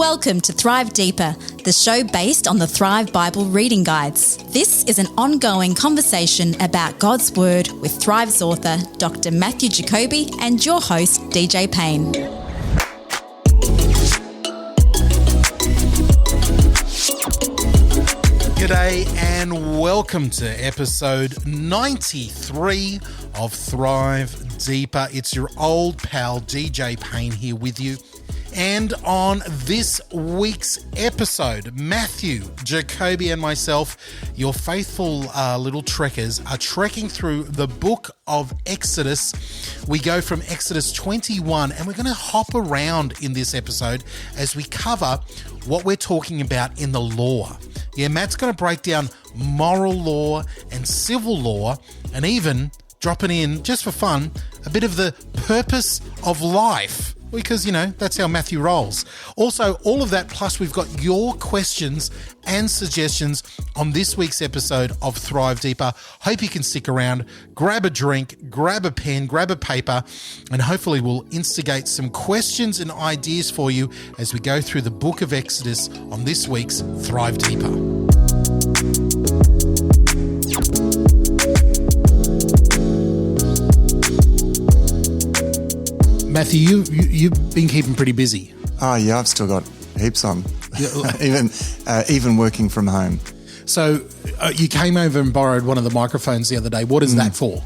Welcome to Thrive Deeper, the show based on the Thrive Bible reading guides. This is an ongoing conversation about God's Word with Thrive's author, Dr. Matthew Jacoby, and your host, DJ Payne. G'day and welcome to episode 93 of Thrive Deeper. It's your old pal DJ Payne here with you. And on this week's episode, Matthew Jacoby and myself, your faithful little trekkers, are trekking through the book of Exodus. We go from Exodus 21 and we're going to hop around in this episode as we cover what we're talking about in the law. Yeah, Matt's going to break down moral law and civil law and even dropping in, just for fun, a bit of the purpose of life. Because, you know, that's how Matthew rolls. Also, all of that, plus we've got your questions and suggestions on this week's episode of Thrive Deeper. Hope you can stick around, grab a drink, grab a pen, grab a paper, and hopefully we'll instigate some questions and ideas for you as we go through the book of Exodus on this week's Thrive Deeper. Matthew, you've been keeping pretty busy. Oh, yeah, I've still got heaps on, even working from home. So you came over and borrowed one of the microphones the other day. What is that for?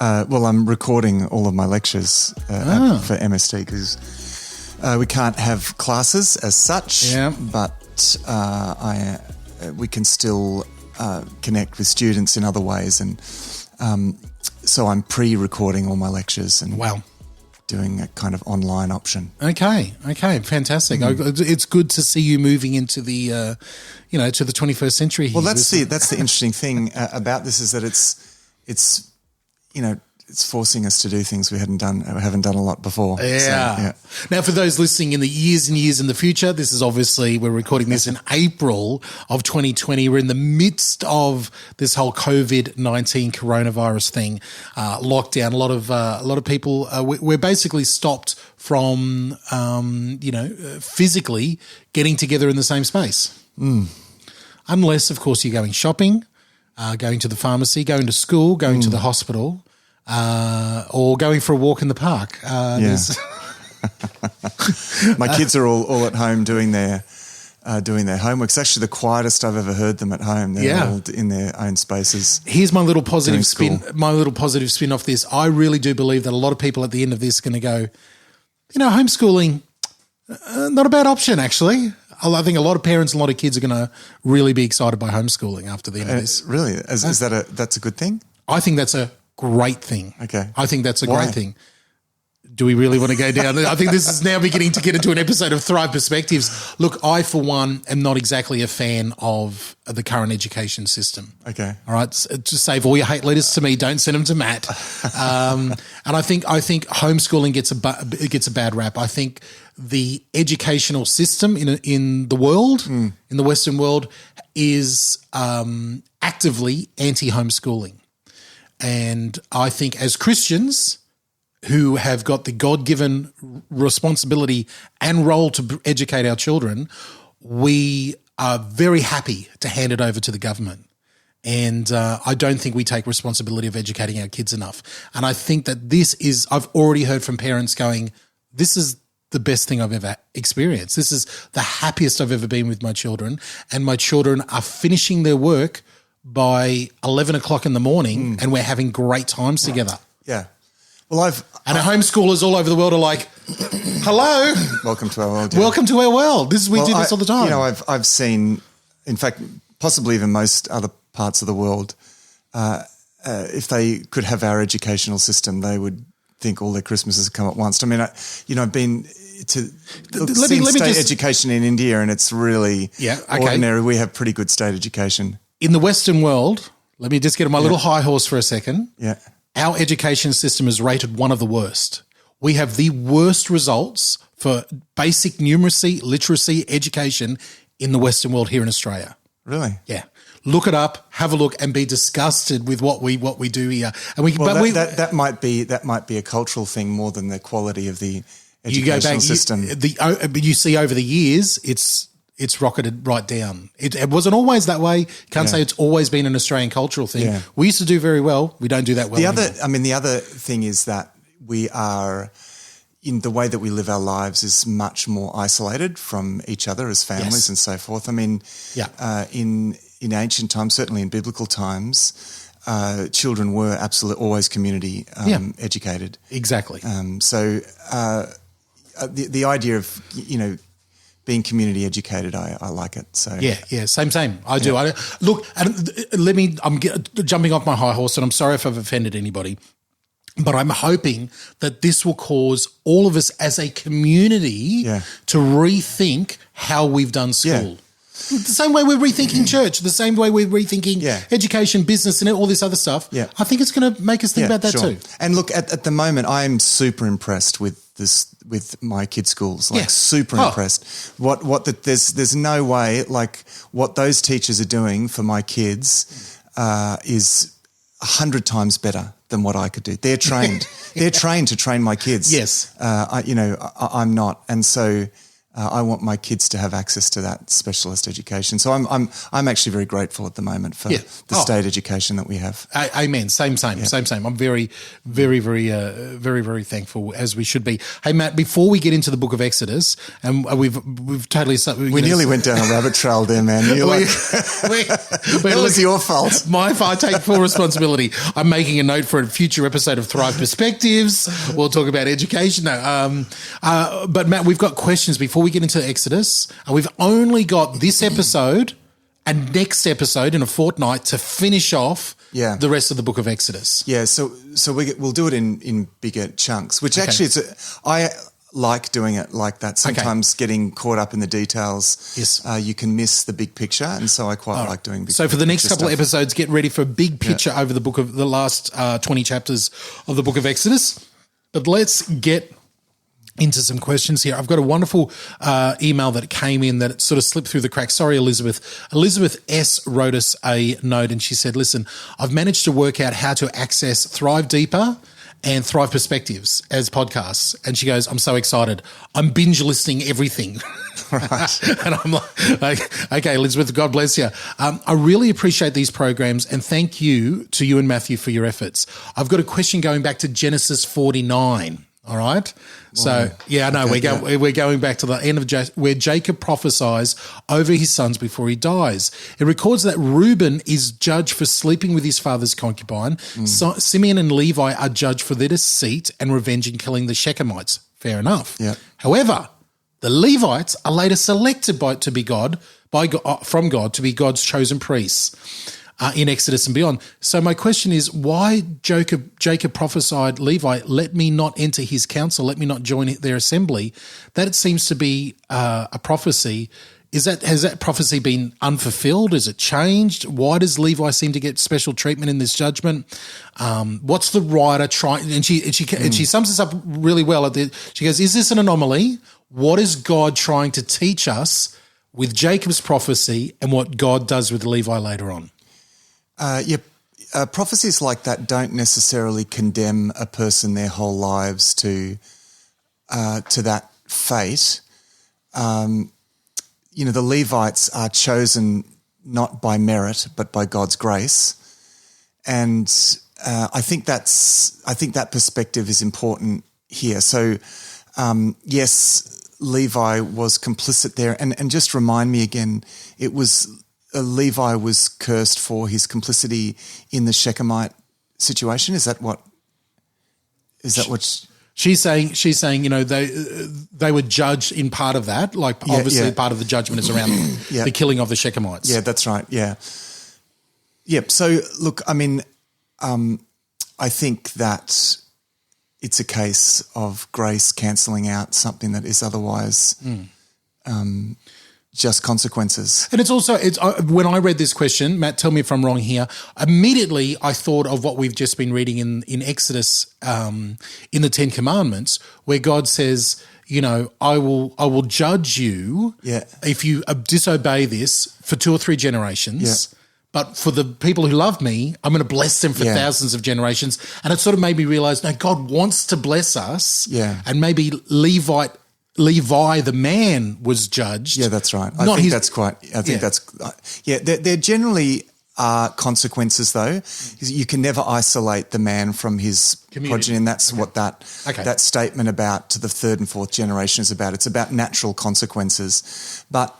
Well, I'm recording all of my lectures for MST because we can't have classes as such, but we can still connect with students in other ways. And so I'm pre-recording all my lectures. And wow. Doing a kind of online option. Okay, fantastic. It's good to see you moving into the, to the 21st century. Well, that's the interesting thing about this is that it's forcing us to do things we haven't done a lot before. Yeah. Now, for those listening in the years and years in the future, this is obviously, we're recording this in April of 2020. We're in the midst of this whole COVID-19 coronavirus thing, lockdown. A lot of people, we're basically stopped from, physically getting together in the same space. Unless, of course, you're going shopping, going to the pharmacy, going to school, going to the hospital. Or going for a walk in the park. My kids are all at home doing their homework. It's actually the quietest I've ever heard them at home. They're all in their own spaces. Here's my little positive spin. My little positive spin off this. I really do believe that a lot of people at the end of this are going to go, homeschooling, not a bad option actually. I think a lot of parents and a lot of kids are going to really be excited by homeschooling after the end of this. Really? Is that's a good thing? I think that's a great thing. Okay. I think that's a great thing. Do we really want to go down? I think this is now beginning to get into an episode of Thrive Perspectives. Look, I, for one, am not exactly a fan of the current education system. Okay. All right. Just save all your hate letters to me. Don't send them to Matt. And I think homeschooling gets a bad rap. I think the educational system in the world, in the Western world, is actively anti-homeschooling. And I think as Christians who have got the God-given responsibility and role to educate our children, we are very happy to hand it over to the government. And I don't think we take responsibility of educating our kids enough. And I think that I've already heard from parents going, this is the best thing I've ever experienced. This is the happiest I've ever been with my children. And my children are finishing their work by 11 o'clock in the morning and we're having great times together. Yeah. Well, our homeschoolers all over the world are like, hello. Welcome to our world. Yeah. Welcome to our world. We do this all the time. I've seen, in fact, possibly even most other parts of the world, if they could have our educational system, they would think all their Christmases come at once. I mean, I've been to state education in India and it's really ordinary. We have pretty good state education. In the Western world, let me just get on my little high horse for a second. Yeah. Our education system is rated one of the worst. We have the worst results for basic numeracy, literacy, education in the Western world here in Australia. Really? Yeah. Look it up, have a look, and be disgusted with what we do here. And that might be a cultural thing more than the quality of the educational system. But you see over the years, it's rocketed right down. It wasn't always that way. Can't say it's always been an Australian cultural thing. Yeah. We used to do very well. We don't do that well anymore. The other thing is that we are, in the way that we live our lives, is much more isolated from each other as families and so forth. I mean, in ancient times, certainly in biblical times, children were absolutely always community educated. Exactly. So the idea of, being community educated, I like it. So same. I do. Look, I'm jumping off my high horse, and I'm sorry if I've offended anybody, but I'm hoping that this will cause all of us as a community to rethink how we've done school. Yeah. The same way we're rethinking church, the same way we're rethinking education, business, and all this other stuff. Yeah. I think it's going to make us think about that too. And look, at the moment, I am super impressed with my kids' schools. Super impressed. There's no way, what those teachers are doing for my kids is 100 times better than what I could do. They're trained. They're trained to train my kids. Yes. I'm not, and so. I want my kids to have access to that specialist education. So I'm actually very grateful at the moment for the state education that we have. Amen. Same. I'm very, very, very, very, very thankful, as we should be. Hey, Matt, before we get into the book of Exodus, and we've totally... We nearly went down a rabbit trail there, man. It was your fault. I take full responsibility. I'm making a note for a future episode of Thrive Perspectives. We'll talk about education. No, but Matt, we've got questions before we get into Exodus. We've only got this episode and next episode in a fortnight to finish off the rest of the book of Exodus. Yeah, so we'll do it in bigger chunks, which actually I like doing it like that. Sometimes getting caught up in the details, you can miss the big picture, and so I quite like doing big picture. So for the next couple of episodes, get ready for a big picture over the last 20 chapters of the book of Exodus. But let's get into some questions here. I've got a wonderful email that came in that sort of slipped through the cracks. Sorry, Elizabeth. Elizabeth S. wrote us a note, and she said, listen, I've managed to work out how to access Thrive Deeper and Thrive Perspectives as podcasts. And she goes, I'm so excited. I'm binge listening everything. Right. And I'm like, okay, Elizabeth, God bless you. I really appreciate these programs, and thank you to you and Matthew for your efforts. I've got a question going back to Genesis 49. All right. So, we're going back to the end of where Jacob prophesies over his sons before he dies. It records that Reuben is judged for sleeping with his father's concubine. Simeon and Levi are judged for their deceit and revenge in killing the Shechemites. Fair enough. Yeah. However, the Levites are later selected from God to be God's chosen priests. In Exodus and beyond. So my question is, why Jacob prophesied, Levi, let me not enter his council, let me not join their assembly? That seems to be a prophecy. Has that prophecy been unfulfilled? Is it changed? Why does Levi seem to get special treatment in this judgment? What's the writer trying? And she sums this up really well. She goes, is this an anomaly? What is God trying to teach us with Jacob's prophecy and what God does with Levi later on? Prophecies like that don't necessarily condemn a person their whole lives to that fate. The Levites are chosen not by merit but by God's grace, and I think that perspective is important here. So, yes, Levi was complicit there, and just remind me again, it was. Levi was cursed for his complicity in the Shechemite situation. Is that what? She's saying? They were judged in part of that. Obviously, part of the judgment is around the killing of the Shechemites. Yeah, that's right. Yeah. Yep. So look, I mean, I think that it's a case of grace cancelling out something that is otherwise. Just consequences. And it's when I read this question, Matt, tell me if I'm wrong here, immediately I thought of what we've just been reading in Exodus in the 10 Commandments, where God says, I will judge you if you disobey this for 2 or 3 generations, but for the people who love me, I'm going to bless them for thousands of generations. And it sort of made me realize, no, God wants to bless us. Yeah. And maybe Levi the man was judged. Yeah, that's right. I think there generally are consequences though. You can never isolate the man from his progeny, and that's what that statement about to the third and fourth generation is about. It's about natural consequences. But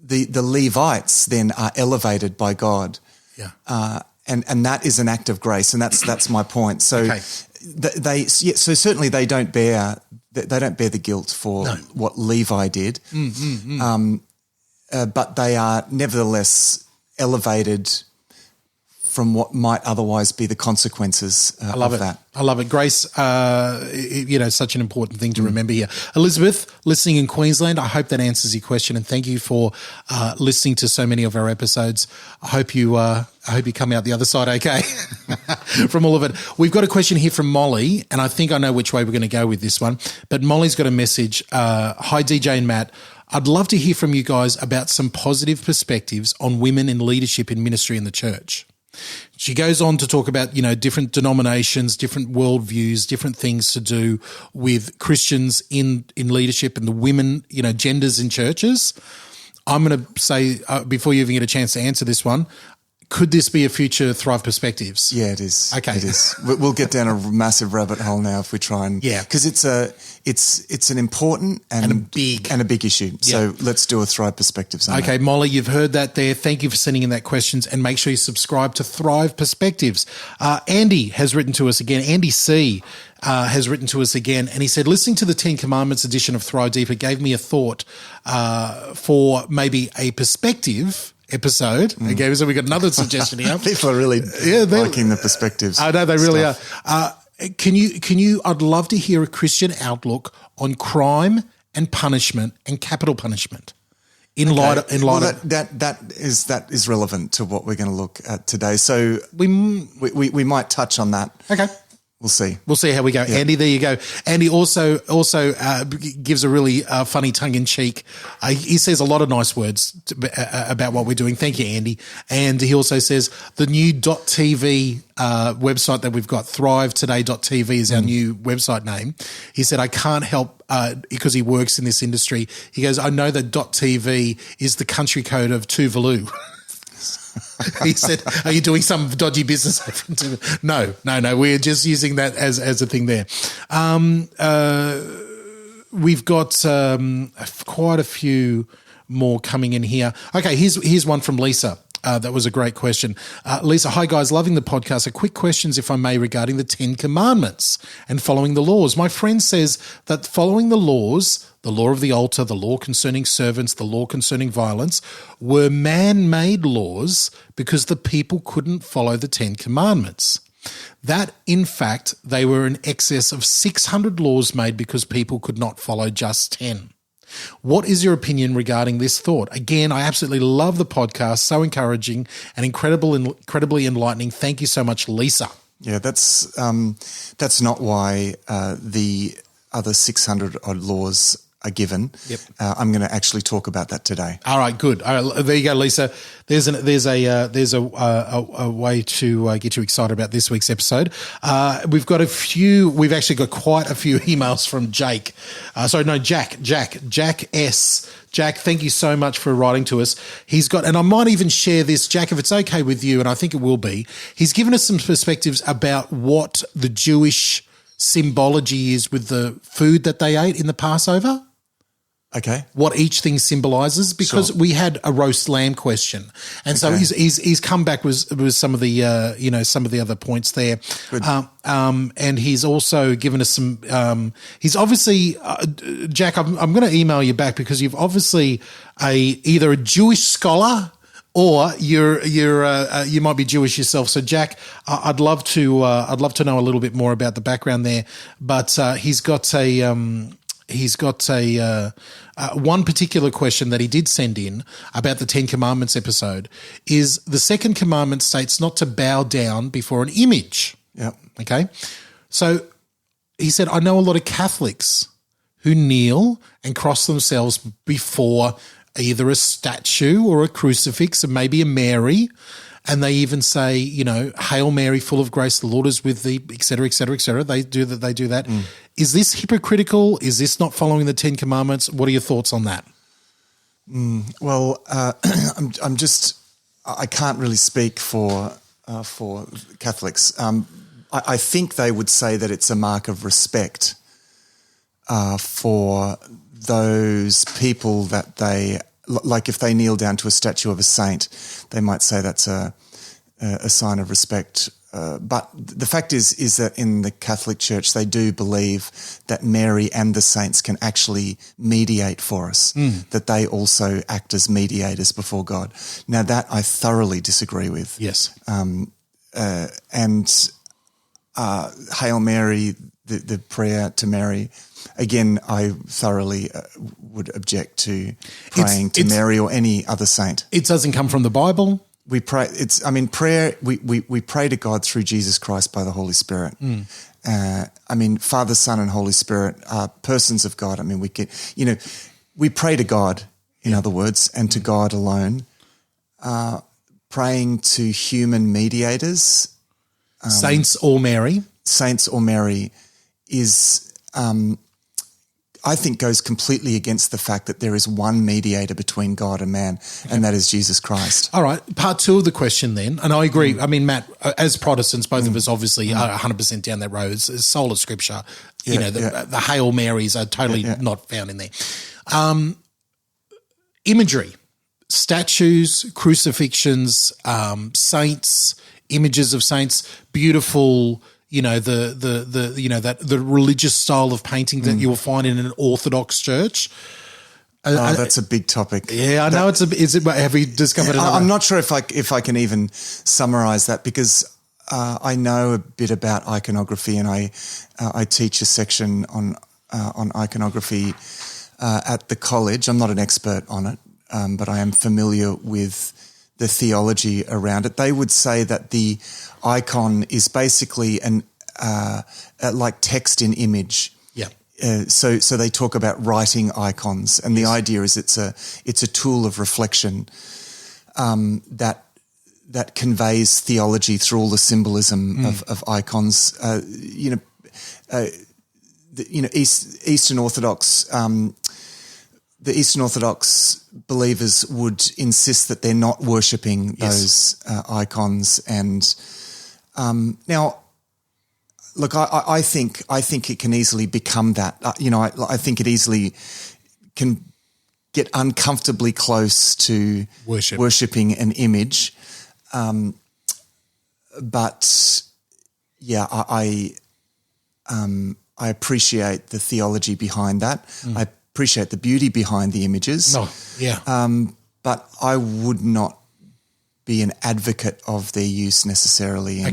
the Levites then are elevated by God. Yeah. And that is an act of grace, and that's my point. So so certainly they don't bear the guilt for what Levi did, but they are nevertheless elevated from what might otherwise be the consequences of that. I love it. Grace, such an important thing to remember here. Elizabeth, listening in Queensland, I hope that answers your question, and thank you for listening to so many of our episodes. I hope you come out the other side okay from all of it. We've got a question here from Molly, and I think I know which way we're going to go with this one, but Molly's got a message. Hi, DJ and Matt. I'd love to hear from you guys about some positive perspectives on women in leadership in ministry in the church. She goes on to talk about, different denominations, different worldviews, different things to do with Christians in leadership and the women, genders in churches. I'm going to say, before you even get a chance to answer this one, could this be a future Thrive Perspectives? Yeah, it is. Okay. It is. We'll get down a massive rabbit hole now if we try and... Yeah. Because it's an important and a big issue. Yeah. So let's do a Thrive Perspectives on Okay, that. Molly, you've heard that there. Thank you for sending in that questions, and make sure you subscribe to Thrive Perspectives. Andy has written to us again. Andy C. Has written to us again, and he said, listening to the 10 Commandments edition of Thrive Deeper gave me a thought for maybe a perspective episode. Okay, so we got another suggestion here. People are really liking the perspectives. I know they really are. Can you? I'd love to hear a Christian outlook on crime and punishment and capital punishment in light of that is relevant to what we're going to look at today. So we might touch on that. Okay. We'll see. We'll see how we go. Yeah. Andy, there you go. Andy also gives a really funny tongue-in-cheek. He says a lot of nice words about what we're doing. Thank you, Andy. And he also says the new .tv website that we've got, thrivetoday.tv is our new website name. He said, I can't help because he works in this industry. He goes, I know that .tv is the country code of Tuvalu. He said, are you doing some dodgy business? No. We're just using that as a thing there. We've got quite a few more coming in here. Okay, here's one from Lisa. That was a great question. Lisa, hi guys, loving the podcast. A quick questions, if I may, regarding the 10 Commandments and following the laws. My friend says that following the laws, the law of the altar, the law concerning servants, the law concerning violence, were man-made laws because the people couldn't follow the 10 Commandments. That, in fact, they were in excess of 600 laws made because people could not follow just 10. What is your opinion regarding this thought? Again, I absolutely love the podcast. So encouraging and incredibly enlightening. Thank you so much, Lisa. Yeah, that's not why the other 600 odd laws are given. Yep. I'm going to actually talk about that today. All right, good. All right, there you go, Lisa. There's a way to get you excited about this week's episode. We've actually got quite a few emails from Jack S. Jack, thank you so much for writing to us. He's got, and I might even share this, Jack, if it's okay with you, and I think it will be. He's given us some perspectives about what the Jewish symbology is with the food that they ate in the Passover. Okay. What each thing symbolizes, because we had a roast lamb question. And so he's come back with some of the, some of the other points there. And he's also given us some, he's obviously, Jack, I'm going to email you back because you've obviously either a Jewish scholar or you might be Jewish yourself. So Jack, I'd love to know a little bit more about the background there, but he's got one particular question that he did send in about the 10 Commandments episode is the second commandment states not to bow down before an image. Yep. Okay. So he said, I know a lot of Catholics who kneel and cross themselves before either a statue or a crucifix and maybe a Mary, and they even say, Hail Mary, full of grace, the Lord is with thee, et cetera, et cetera, et cetera. They do that. Is this hypocritical? Is this not following the Ten Commandments? What are your thoughts on that? Well, I can't really speak for Catholics. I think they would say that it's a mark of respect for those people that they, like if they kneel down to a statue of a saint, they might say that's a sign of respect. But the fact is that in the Catholic Church, they do believe that Mary and the saints can actually mediate for us, that they also act as mediators before God. Now, that I thoroughly disagree with. Yes. Hail Mary, the prayer to Mary, again, I thoroughly would object to praying to Mary or any other saint. It doesn't come from the Bible. We pray. Prayer. We pray to God through Jesus Christ by the Holy Spirit. Father, Son, and Holy Spirit are persons of God. We pray to God. In other words, and to God alone. Praying to human mediators, saints or Mary is, I think, goes completely against the fact that there is one mediator between God and man, and that is Jesus Christ. All right. Part two of the question then, and I agree. Matt, as Protestants, both of us obviously are 100% down that road. It's sola scripture. The Hail Marys are totally not found in there. Imagery, statues, crucifixions, saints, images of saints, beautiful, the religious style of painting that you will find in an Orthodox church. That's a big topic. Yeah, I know have we discovered another? I'm not sure if I can even summarize that, because I know a bit about iconography, and I teach a section on iconography at the college. I'm not an expert on it, but I am familiar with the theology around it. They would say that the icon is basically like text in image. Yeah. So they talk about writing icons, and the idea is it's a tool of reflection that conveys theology through all the symbolism of icons. Eastern Orthodox. The Eastern Orthodox believers would insist that they're not worshipping those icons. And now, look, I think it can easily become that. I think it easily can get uncomfortably close to worshipping an image. But yeah, I appreciate the theology behind that. I appreciate the beauty behind the images. But I would not be an advocate of their use necessarily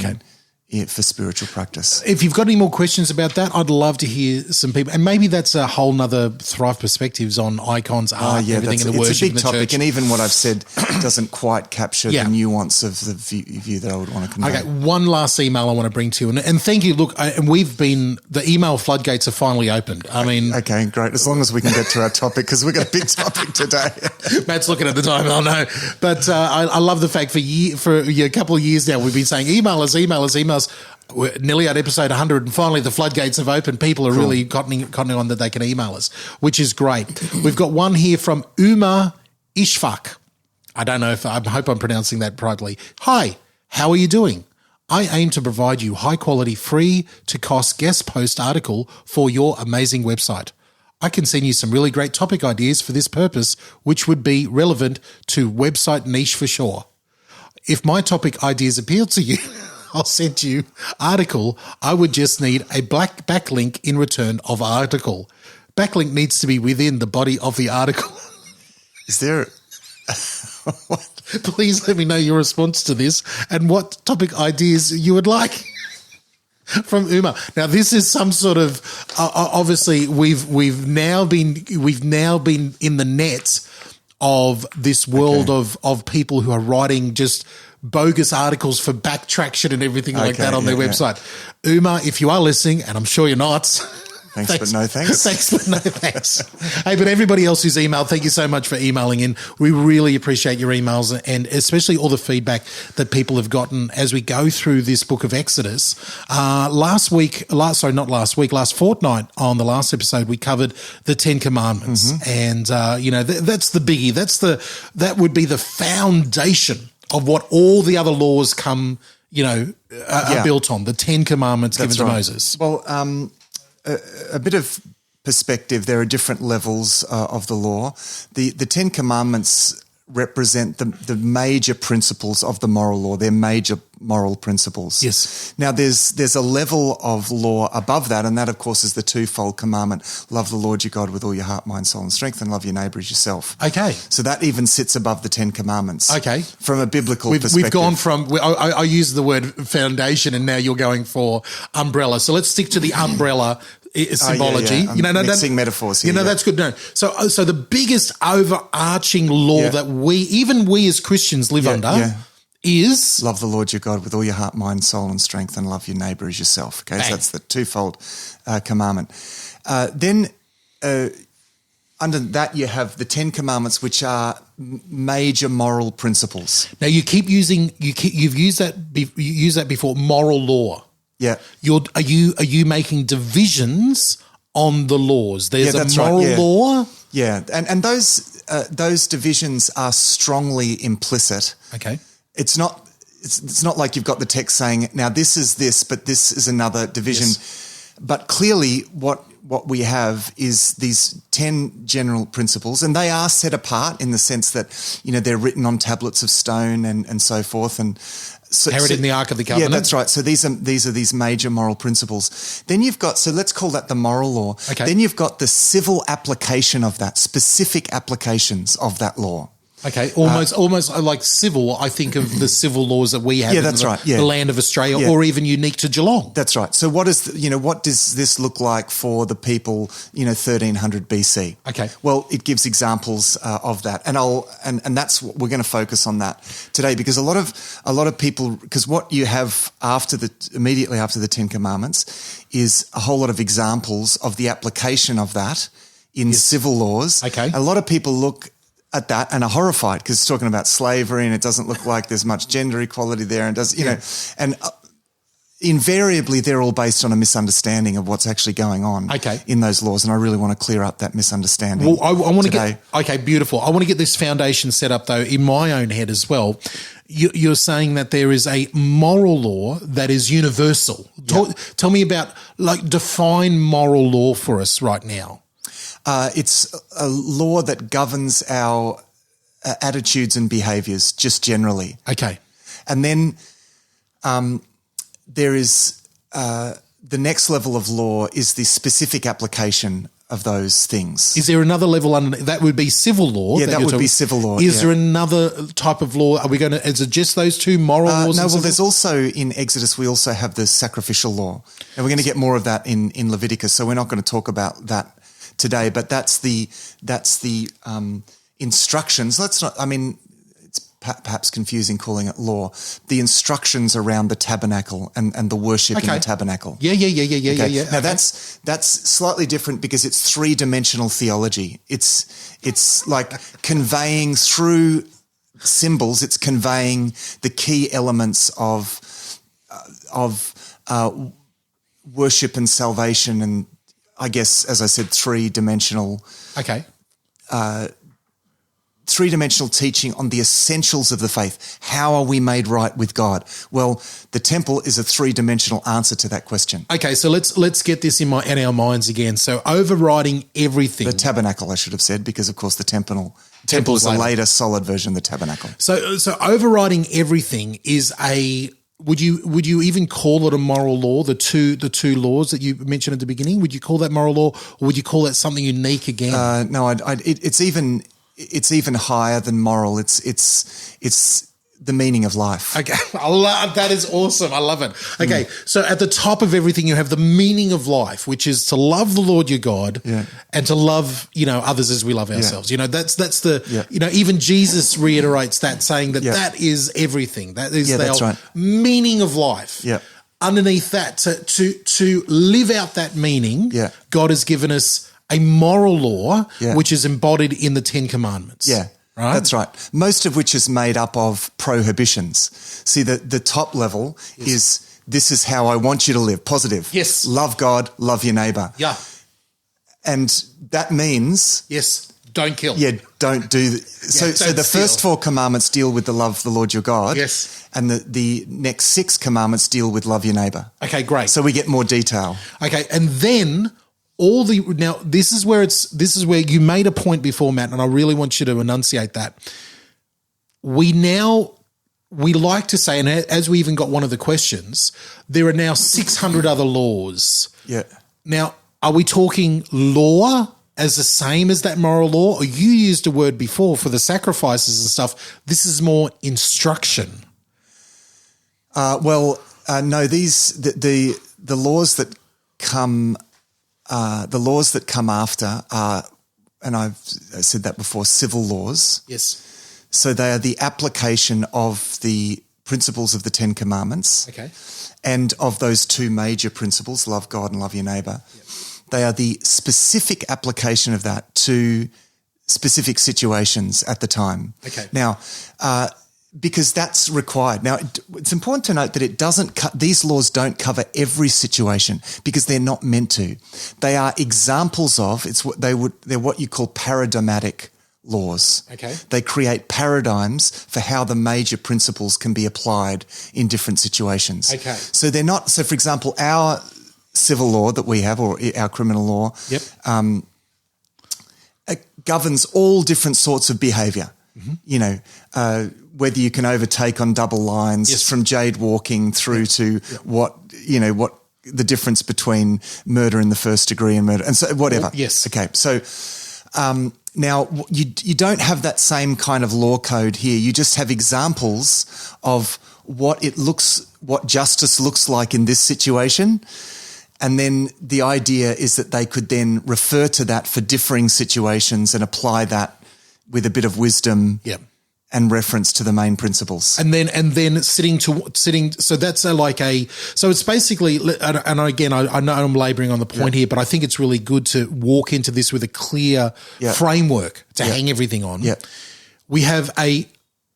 for spiritual practice. If you've got any more questions about that, I'd love to hear some people. And maybe that's a whole nother Thrive Perspectives on icons, art, everything in the worship. It's a big topic, church. And even what I've said doesn't quite capture the nuance of the view that I would want to convey. Okay, one last email I want to bring to you. And thank you. Look, and the email floodgates are finally opened. Okay, great. As long as we can get to our topic, because we've got a big topic today. Matt's looking at the time, I know. But I love the fact for a couple of years now, we've been saying email us. We're nearly at episode 100, and finally the floodgates have opened. People are really cottoning on that they can email us, which is great. We've got one here from Uma Ishfaq. I don't know I hope I'm pronouncing that properly. Hi, how are you doing? I aim to provide you high-quality, free-to-cost guest post article for your amazing website. I can send you some really great topic ideas for this purpose, which would be relevant to website niche for sure. If my topic ideas appeal to you, I'll send you article. I would just need a black backlink in return of article. Backlink needs to be within the body of the article. Is there... What? Please let me know your response to this and what topic ideas you would like. From Uma. Now, this is some sort of obviously we've now been in the net of this world of people who are writing just bogus articles for backtraction and everything like that on their website. Uma, if you are listening, and I'm sure you're not, Thanks, but no thanks. Thanks, but no thanks. Hey, but everybody else who's emailed, thank you so much for emailing in. We really appreciate your emails and especially all the feedback that people have gotten as we go through this book of Exodus. Last fortnight on the last episode, we covered the 10 Commandments. And, that's the biggie. That would be the foundation of what all the other laws come, are built on, the 10 Commandments given to Moses. Well, a bit of perspective, there are different levels of the law. The 10 Commandments represent the major principles of the moral law. They're major moral principles. Yes. Now, there's a level of law above that, and that, of course, is the twofold commandment. Love the Lord your God with all your heart, mind, soul, and strength, and love your neighbour as yourself. Okay. So that even sits above the 10 Commandments. Okay. From a biblical perspective. We've gone from, I used the word foundation, and now you're going for umbrella. So let's stick to the umbrella symbology. Mixing metaphors here. That's good. No. So the biggest overarching law that we as Christians live under is love the Lord your God with all your heart, mind, soul, and strength, and love your neighbour as yourself. Okay, so that's the twofold commandment. Then under that you have the 10 Commandments, which are major moral principles. Now you've used that before. Moral law. Yeah. Are you making divisions on the laws? There's a moral law. Yeah, and those divisions are strongly implicit. Okay. It's not like you've got the text saying, now this is this, but this is another division. Yes. But clearly what we have is these 10 general principles, and they are set apart in the sense that, they're written on tablets of stone and so forth. And carried in the Ark of the Covenant. Yeah, that's right. So these are these major moral principles. Then you've got, so let's call that the moral law. Okay. Then you've got the civil application of that, specific applications of that law. Okay, almost like civil. I think of the civil laws that we have in the land of Australia, or even unique to Geelong. That's right. So what does this look like for the people 1300 BC? Okay. Well, it gives examples of that, and that's what we're going to focus on that today, because a lot of people, because what you have immediately after the 10 Commandments is a whole lot of examples of the application of that in civil laws. Okay. A lot of people look at that and are horrified because it's talking about slavery and it doesn't look like there's much gender equality there, and and invariably they're all based on a misunderstanding of what's actually going on in those laws, and I really want to clear up that misunderstanding. Well, I want to get beautiful. I want to get this foundation set up though in my own head as well. You're saying that there is a moral law that is universal. Tell me about, define moral law for us right now. It's a law that governs our attitudes and behaviours just generally. Okay. And then there is the next level of law is the specific application of those things. Is there another level under that? Would be civil law? Yeah, that would be civil law. Is there another type of law? Is it just those two moral laws? No, well, there's also in Exodus, we also have the sacrificial law. And we're going to get more of that in Leviticus, so we're not going to talk about that today, but that's the instructions. It's perhaps confusing calling it law. The instructions around the tabernacle and the worship in the tabernacle. Yeah. Now that's slightly different because it's three-dimensional theology. It's like conveying through symbols. It's conveying the key elements of worship and salvation, and I guess, as I said, three-dimensional teaching on the essentials of the faith. How are we made right with God? Well, the temple is a three-dimensional answer to that question. Okay, so let's get this in our minds again. So overriding everything. The tabernacle, I should have said, because of course the temple is a later solid version of the tabernacle. So overriding everything is a. Would you even call it a moral law? The two laws that you mentioned at the beginning. Would you call that moral law, or would you call that something unique again? No, it's even higher than moral. It's the meaning of life. Okay, that is awesome. I love it. Okay, so at the top of everything, you have the meaning of life, which is to love the Lord your God and to love others as we love ourselves. That's the even Jesus reiterates that, saying that is everything. That is the meaning of life. Yeah. underneath that, to live out that meaning, God has given us a moral law, which is embodied in the 10 Commandments. Yeah, right? That's right. Most of which is made up of prohibitions. See, the top level is, this is how I want you to live, positive. Yes. Love God, love your neighbour. Yeah. And that means... Yes, don't kill. Yeah, don't do... So the first 4 commandments deal with the love of the Lord your God. Yes. And the next 6 commandments deal with love your neighbour. Okay, great. So we get more detail. Okay, and then... Now this is where you made a point before, Matt, and I really want you to enunciate that. We like to say, and as we even got one of the questions, there are now 600 other laws. Yeah. Now, are we talking law as the same as that moral law? Or you used a word before for the sacrifices and stuff. This is more instruction. No, the laws that come. The laws that come after are, and I've said that before, civil laws. Yes. So they are the application of the principles of the 10 Commandments. Okay. And of those 2 major principles, love God and love your neighbour. Yep. They are the specific application of that to specific situations at the time. Okay. Now, because that's required. Now, it's important to note that these laws don't cover every situation because they're not meant to. They are examples of, they're what you call paradigmatic laws. Okay. They create paradigms for how the major principles can be applied in different situations. Okay. So they're not, so for example, our civil law that we have, or our criminal law, it governs all different sorts of behaviour. Mm-hmm. You know, whether you can overtake on double lines, from jade walking through to what the difference between murder in the first degree and murder, and so whatever. Yes. Okay. So now you don't have that same kind of law code here. You just have examples of what justice looks like in this situation. And then the idea is that they could then refer to that for differing situations and apply that with a bit of wisdom and reference to the main principles. And then sitting. So that's so it's basically, and again, I know I'm labouring on the point here, but I think it's really good to walk into this with a clear framework to hang everything on. Yeah. We have a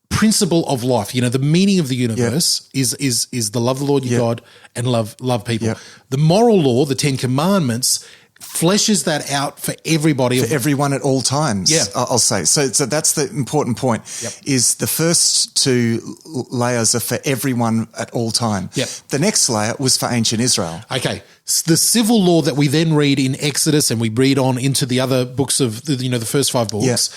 principle of life. You know, the meaning of the universe is the love of the Lord your God and love people. Yeah. The moral law, the 10 Commandments, fleshes that out for everybody. For everyone at all times, Yeah. I'll say. So that's the important point, is the first 2 layers are for everyone at all time. Yep. The next layer was for ancient Israel. Okay. The civil law that we then read in Exodus and we read on into the other books of, the first 5 books,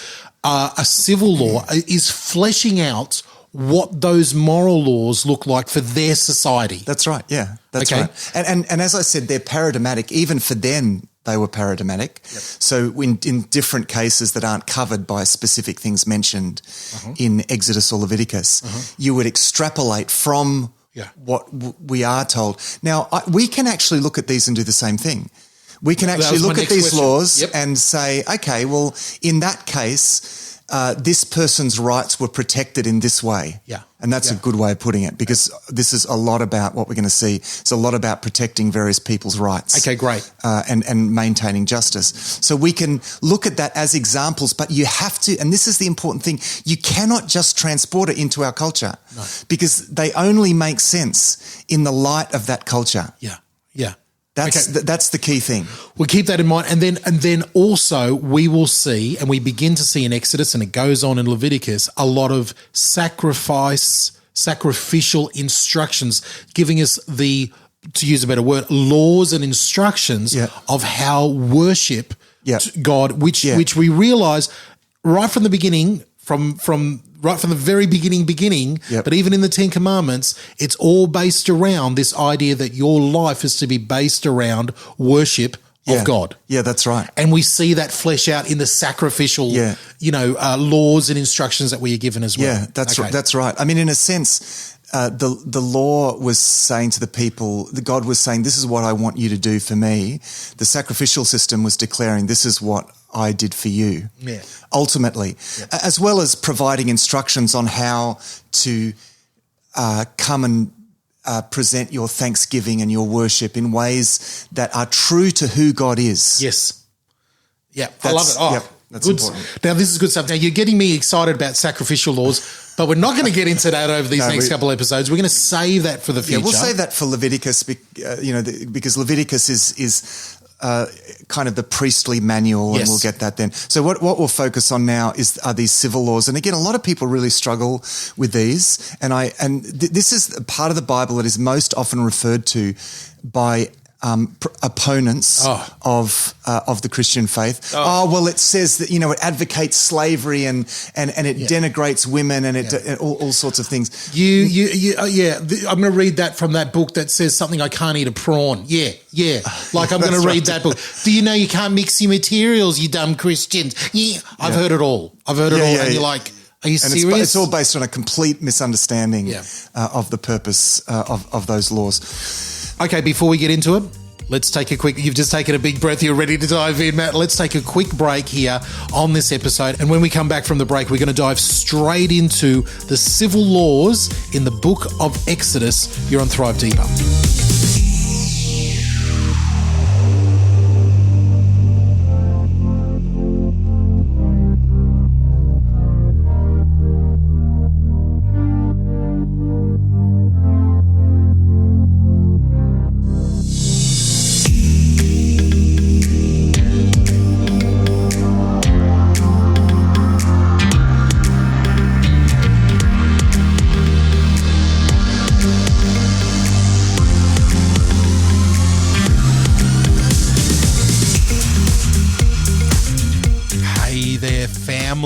a civil law is fleshing out what those moral laws look like for their society. That's right. Yeah, that's Okay. right. And as I said, they're paradigmatic. Even for them, they were paradigmatic. Yep. So in different cases that aren't covered by specific things mentioned in Exodus or Leviticus, you would extrapolate from what we are told. Now, we can actually look at these and do the same thing. We can actually look at these laws and say, okay, well, in that case, this person's rights were protected in this way. Yeah. And that's a good way of putting it, because this is a lot about what we're going to see. It's a lot about protecting various people's rights. Okay, great. And maintaining justice. So we can look at that as examples, but you have to, and this is the important thing, you cannot just transport it into our culture because they only make sense in the light of that culture. Yeah, yeah. That's the key thing. We'll keep that in mind. And then also we will see, and we begin to see in Exodus, and it goes on in Leviticus, a lot of sacrificial instructions, giving us to use a better word, laws and instructions of how worship God, which we realize right from the beginning, right from the very beginning, but even in the 10 Commandments, it's all based around this idea that your life is to be based around worship of God. Yeah, that's right. And we see that flesh out in the sacrificial, laws and instructions that we are given as well. Yeah, that's right. I mean, in a sense, the law was saying to the people, God was saying, this is what I want you to do for me. The sacrificial system was declaring, this is what I did for you, ultimately, as well as providing instructions on how to come and present your thanksgiving and your worship in ways that are true to who God is. Yes. Yeah, I love it. Oh, yep, that's good. important. Now, this is good stuff. Now, you're getting me excited about sacrificial laws, but we're not going to get into that over these next couple episodes. We're going to save that for the future. Yeah, we'll save that for Leviticus, because Leviticus is kind of the priestly manual, and we'll get that then. So what we'll focus on now are these civil laws, and again, a lot of people really struggle with these. This is a part of the Bible that is most often referred to by opponents of the Christian faith. Well, it says that it advocates slavery and it denigrates women and and all sorts of things. I'm going to read that from that book that says something I can't eat a prawn. Like I'm going to read that book. Do you know you can't mix your materials, you dumb Christians? I've heard it all. And you're like, are you serious? It's all based on a complete misunderstanding of the purpose of those laws. Okay, before we get into it, let's take a quick... You've just taken a big breath. You're ready to dive in, Matt. Let's take a quick break here on this episode. And when we come back from the break, we're going to dive straight into the civil laws in the book of Exodus. You're on Thrive Deeper.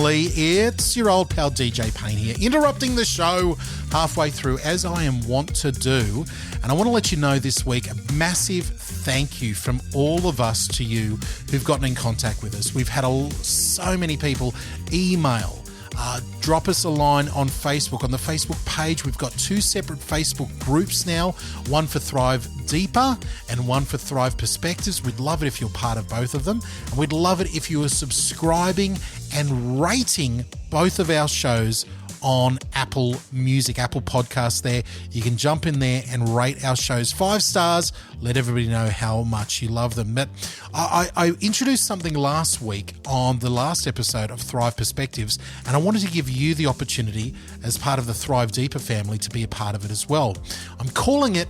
It's your old pal DJ Payne here, interrupting the show halfway through, as I am wont to do. And I want to let you know this week, a massive thank you from all of us to you who've gotten in contact with us. We've had so many people email, drop us a line on Facebook. On the Facebook page, we've got 2 separate Facebook groups now, one for Thrive Deeper and one for Thrive Perspectives. We'd love it if you're part of both of them. And we'd love it if you are subscribing and rating both of our shows on Apple Music, Apple Podcasts there. You can jump in there and rate our shows 5 stars. Let everybody know how much you love them. But I introduced something last week on the last episode of Thrive Perspectives, and I wanted to give you the opportunity as part of the Thrive Deeper family to be a part of it as well. I'm calling it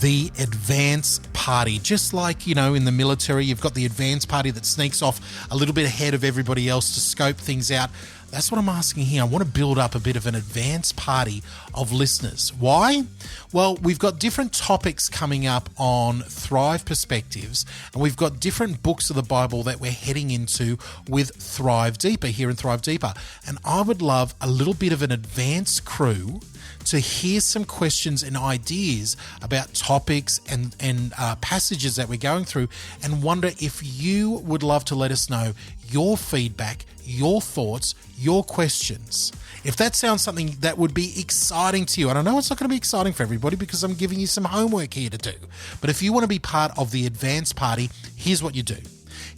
the advance party. Just like, in the military, you've got the advance party that sneaks off a little bit ahead of everybody else to scope things out. That's what I'm asking here. I want to build up a bit of an advance party of listeners. Why? Well, we've got different topics coming up on Thrive Perspectives, and we've got different books of the Bible that we're heading into with Thrive Deeper here in Thrive Deeper. And I would love a little bit of an advance crew to hear some questions and ideas about topics and passages that we're going through, and wonder if you would love to let us know your feedback, your thoughts, your questions. If that sounds something that would be exciting to you, and I know it's not going to be exciting for everybody because I'm giving you some homework here to do, but if you want to be part of the advance party, here's what you do.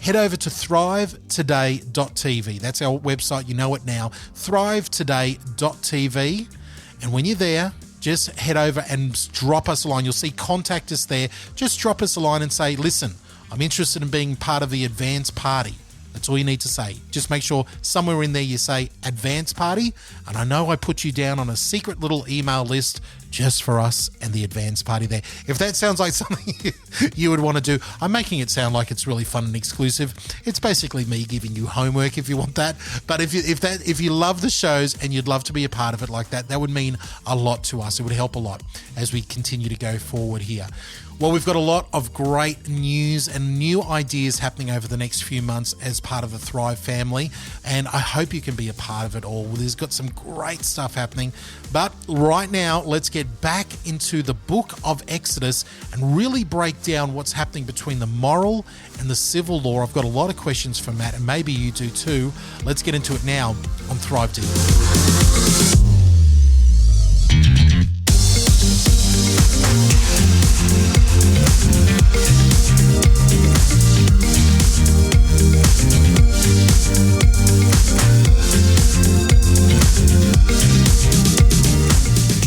Head over to thrivetoday.tv. That's our website. You know it now. thrivetoday.tv. And when you're there, just head over and drop us a line. You'll see contact us there. Just drop us a line and say, listen, I'm interested in being part of the advance party. That's all you need to say. Just make sure somewhere in there you say advance party. And I know I put you down on a secret little email list just for us and the advance party there. If that sounds like something you would want to do, I'm making it sound like it's really fun and exclusive. It's basically me giving you homework if you want that. But if you love the shows and you'd love to be a part of it like that, that would mean a lot to us. It would help a lot as we continue to go forward here. Well, we've got a lot of great news and new ideas happening over the next few months as part of the Thrive family, and I hope you can be a part of it all. There's got some great stuff happening, but right now, let's get back into the book of Exodus and really break down what's happening between the moral and the civil law. I've got a lot of questions for Matt, and maybe you do too. Let's get into it now on Thrive Deeper.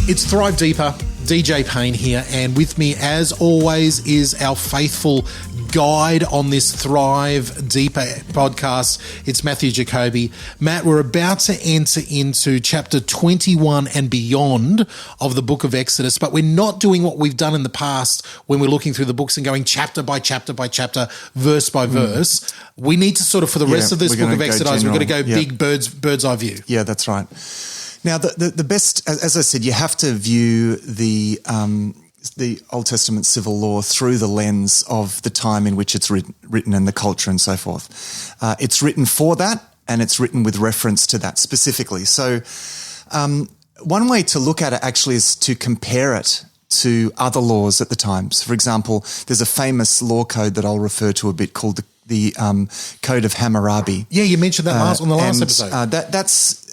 It's Thrive Deeper. DJ Payne here, and with me, as always, is our faithful guide on this Thrive Deeper podcast. It's Matthew Jacoby. Matt, we're about to enter into chapter 21 and beyond of the book of Exodus, but we're not doing what we've done in the past when we're looking through the books and going chapter by chapter by chapter, verse by verse. We need to sort of, for the rest of this book of Exodus, we're going to go big bird's eye view. Yeah, that's right. Now, the best, as I said, you have to view the Old Testament civil law through the lens of the time in which it's written and the culture and so forth. It's written for that, and it's written with reference to that specifically. So one way to look at it actually is to compare it to other laws at the time. So, for example, there's a famous law code that I'll refer to a bit called the Code of Hammurabi. Yeah, you mentioned that on the last episode.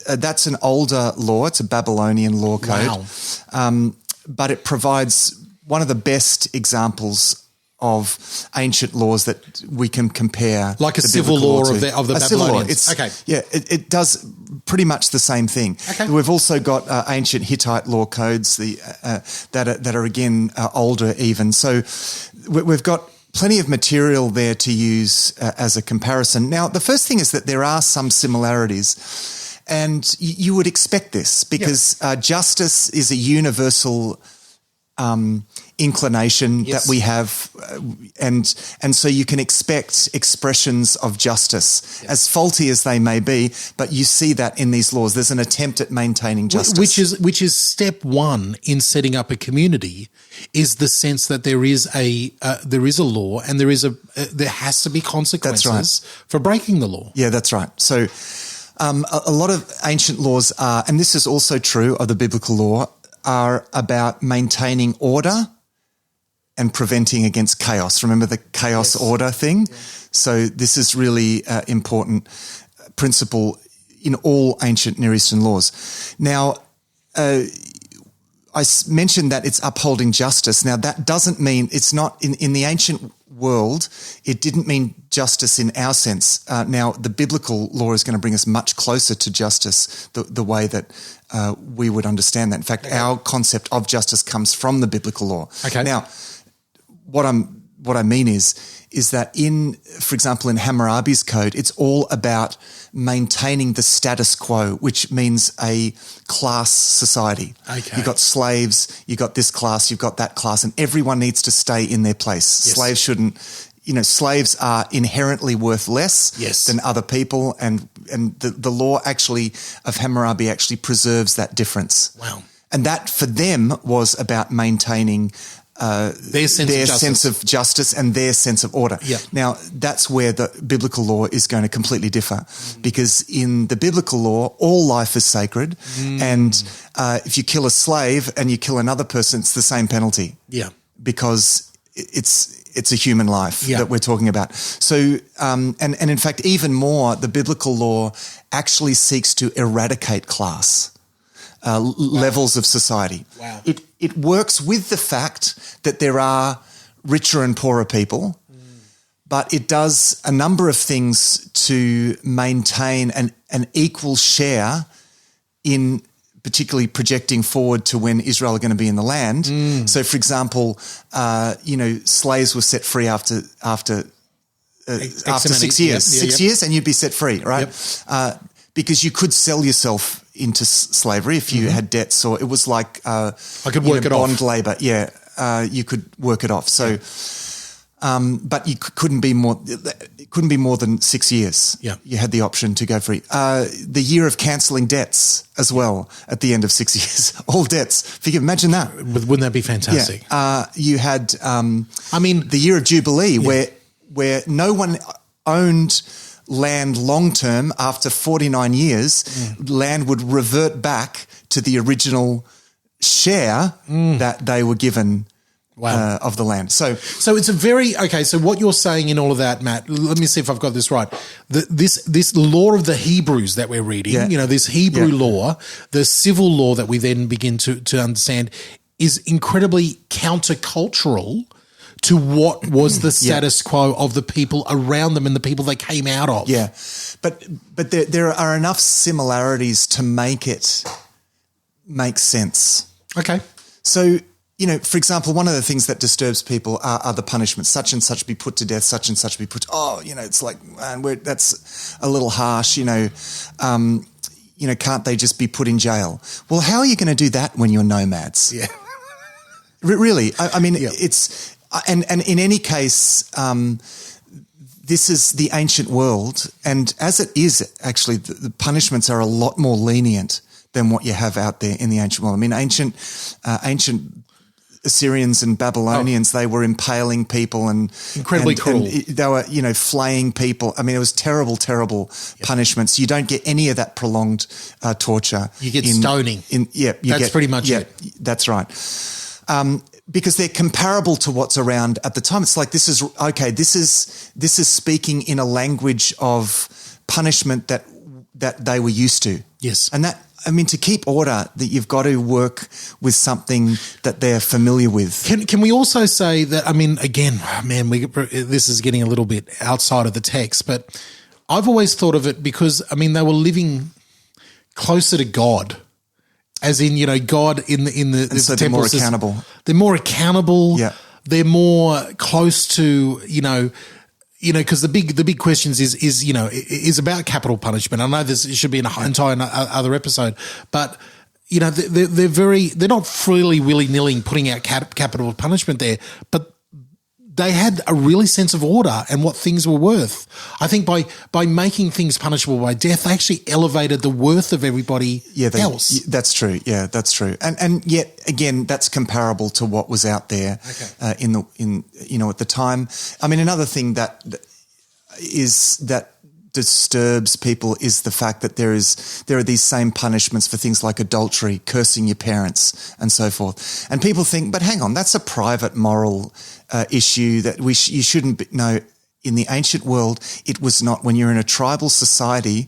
That's an older law. It's a Babylonian law code. Wow. But it provides one of the best examples of ancient laws that we can compare. Like a civil law of the Babylonians. Okay. Yeah, it does pretty much the same thing. Okay. We've also got ancient Hittite law codes that are again older even. So we've got plenty of material there to use as a comparison. Now, the first thing is that there are some similarities. And you would expect this because justice is a universal inclination that we have, and so you can expect expressions of justice, as faulty as they may be. But you see that in these laws. There's an attempt at maintaining justice, which is step one in setting up a community. Is the sense that there is a law and there has to be consequences for breaking the law. Yeah, that's right. So. A lot of ancient laws are, and this is also true of the biblical law, are about maintaining order and preventing against chaos. Remember the chaos order thing? Yeah. So this is really important principle in all ancient Near Eastern laws. Now, I mentioned that it's upholding justice. Now, that doesn't mean it's not in the ancient world, it didn't mean justice in our sense. Now, the biblical law is going to bring us much closer to justice, the way that we would understand that. In fact, our concept of justice comes from the biblical law. Okay. Now, what I mean is that for example, in Hammurabi's code, it's all about maintaining the status quo, which means a class society. Okay. You've got slaves, you've got this class, you've got that class, and everyone needs to stay in their place. Yes. Slaves shouldn't, slaves are inherently worth less than other people, and the law actually of Hammurabi actually preserves that difference. Wow. And that for them was about maintaining their sense of justice and their sense of order. Yeah. Now, that's where the biblical law is going to completely differ, because in the biblical law, all life is sacred, and if you kill a slave and you kill another person, it's the same penalty. Yeah. Because it's a human life that we're talking about. So, and in fact, even more, the biblical law actually seeks to eradicate class. Levels of society. Wow. It works with the fact that there are richer and poorer people, but it does a number of things to maintain an equal share in particularly projecting forward to when Israel are going to be in the land. So, for example, slaves were set free after 6 years. 6 years and you'd be set free, right? Yep. Because you could sell yourself into slavery if you had debts, or it was like I could work it off. Bond labor. Yeah, you could work it off. So, but you couldn't be more. It couldn't be more than 6 years. Yeah, you had the option to go free. The year of cancelling debts as well at the end of 6 years, all debts. Imagine that. Wouldn't that be fantastic? Yeah. You had. The year of Jubilee, where no one owned land long term. After 49 years, land would revert back to the original share that they were given of the land. So it's a very okay. So what you're saying in all of that, Matt, let me see if I've got this right. This law of the Hebrews that we're reading, this Hebrew law, the civil law that we then begin to understand, is incredibly countercultural to what was the status quo of the people around them and the people they came out of. Yeah, but there are enough similarities to make it make sense. Okay. So for example, one of the things that disturbs people are the punishments. Such and such be put to death, such and such be put. It's like, man, that's a little harsh. Can't they just be put in jail? Well, how are you going to do that when you're nomads? Yeah, really. I mean, it's and in any case, this is the ancient world, and as it is, actually, the punishments are a lot more lenient than what you have out there in the ancient world. I mean, ancient Assyrians and Babylonians, they were impaling people and incredibly cruel. And they were, flaying people. I mean, it was terrible, terrible punishments. You don't get any of that prolonged torture. You get stoning. That's pretty much it. That's right. Because they're comparable to what's around at the time. It's like this is speaking in a language of punishment that they were used to. Yes. And to keep order, that you've got to work with something that they're familiar with. Can we also say that, again, man, this is getting a little bit outside of the text, but I've always thought of it because, they were living closer to God. As in, God in the so temple. They're more accountable. They're more accountable. Yeah. They're more close to, because the big questions is about capital punishment. I know this should be an entire other episode, but they're not freely willy-nilly putting out capital punishment there, but they had a really sense of order and what things were worth. I think by making things punishable by death, they actually elevated the worth of everybody else. That's true. Yeah, that's true. And yet again, that's comparable to what was out there at the time. Another thing that disturbs people is the fact that there are these same punishments for things like adultery, cursing your parents, and so forth. And people think, but hang on, that's a private moral issue that you shouldn't be. No, in the ancient world, it was not. When you're in a tribal society,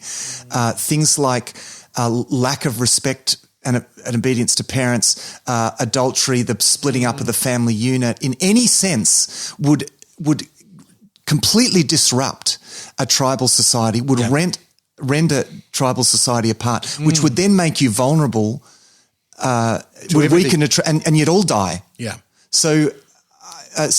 things like lack of respect and obedience to parents, adultery, the splitting up of the family unit, in any sense, would completely disrupt a tribal society, would render tribal society apart, which would then make you vulnerable, would weaken and you'd all die. Yeah. So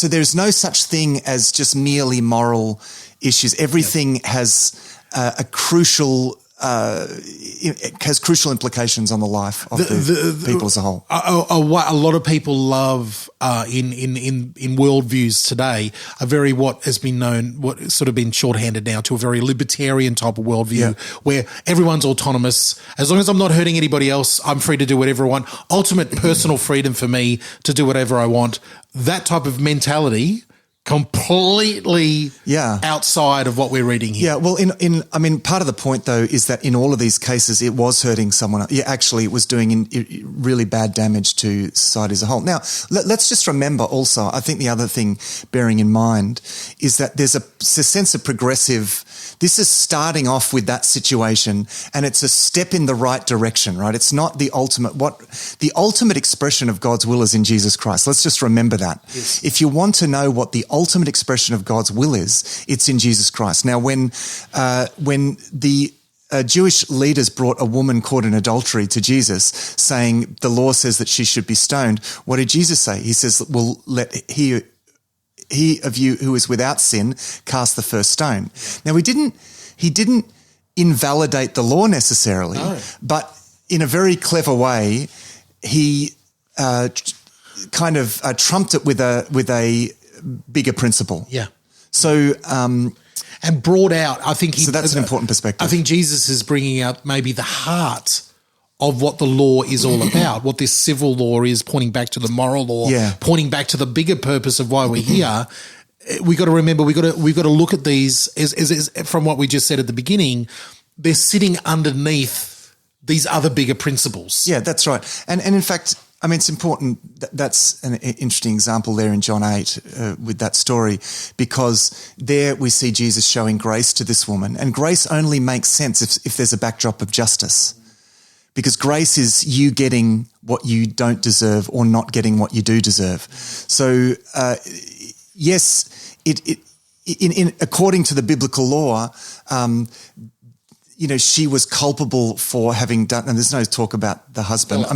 there's no such thing as just merely moral issues. Everything has a crucial. It has crucial implications on the life of the people as a whole. A lot of people love in worldviews today what sort of been shorthanded now to a very libertarian type of worldview where everyone's autonomous. As long as I'm not hurting anybody else, I'm free to do whatever I want. Ultimate personal freedom for me to do whatever I want. That type of mentality completely outside of what we're reading here. Yeah, well, part of the point, though, is that in all of these cases, it was hurting someone. Yeah, actually, it was doing really bad damage to society as a whole. Now, let's just remember also, I think the other thing bearing in mind is that there's a sense of progressive. This is starting off with that situation, and it's a step in the right direction, right? It's not the ultimate. The ultimate expression of God's will is in Jesus Christ. Let's just remember that. Yes. If you want to know what the ultimate expression of God's will is, it's in Jesus Christ. Now, when the Jewish leaders brought a woman caught in adultery to Jesus, saying the law says that she should be stoned, what did Jesus say? He says, well, let he of you who is without sin cast the first stone. Now, he didn't invalidate the law necessarily, but in a very clever way, he kind of trumped it with a bigger principle. Yeah. So, and brought out, I think so that's an important perspective. I think Jesus is bringing out maybe the heart of what the law is all about, what this civil law is, pointing back to the moral law, pointing back to the bigger purpose of why we're here. We got to remember, we got to look at these as from what we just said at the beginning. They're sitting underneath these other bigger principles. Yeah, that's right. And in fact, it's important. That's an interesting example there in John 8 with that story, because there we see Jesus showing grace to this woman, and grace only makes sense if there's a backdrop of justice. Because grace is you getting what you don't deserve or not getting what you do deserve. So, yes, according to the biblical law, she was culpable for having done, and there's no talk about the husband.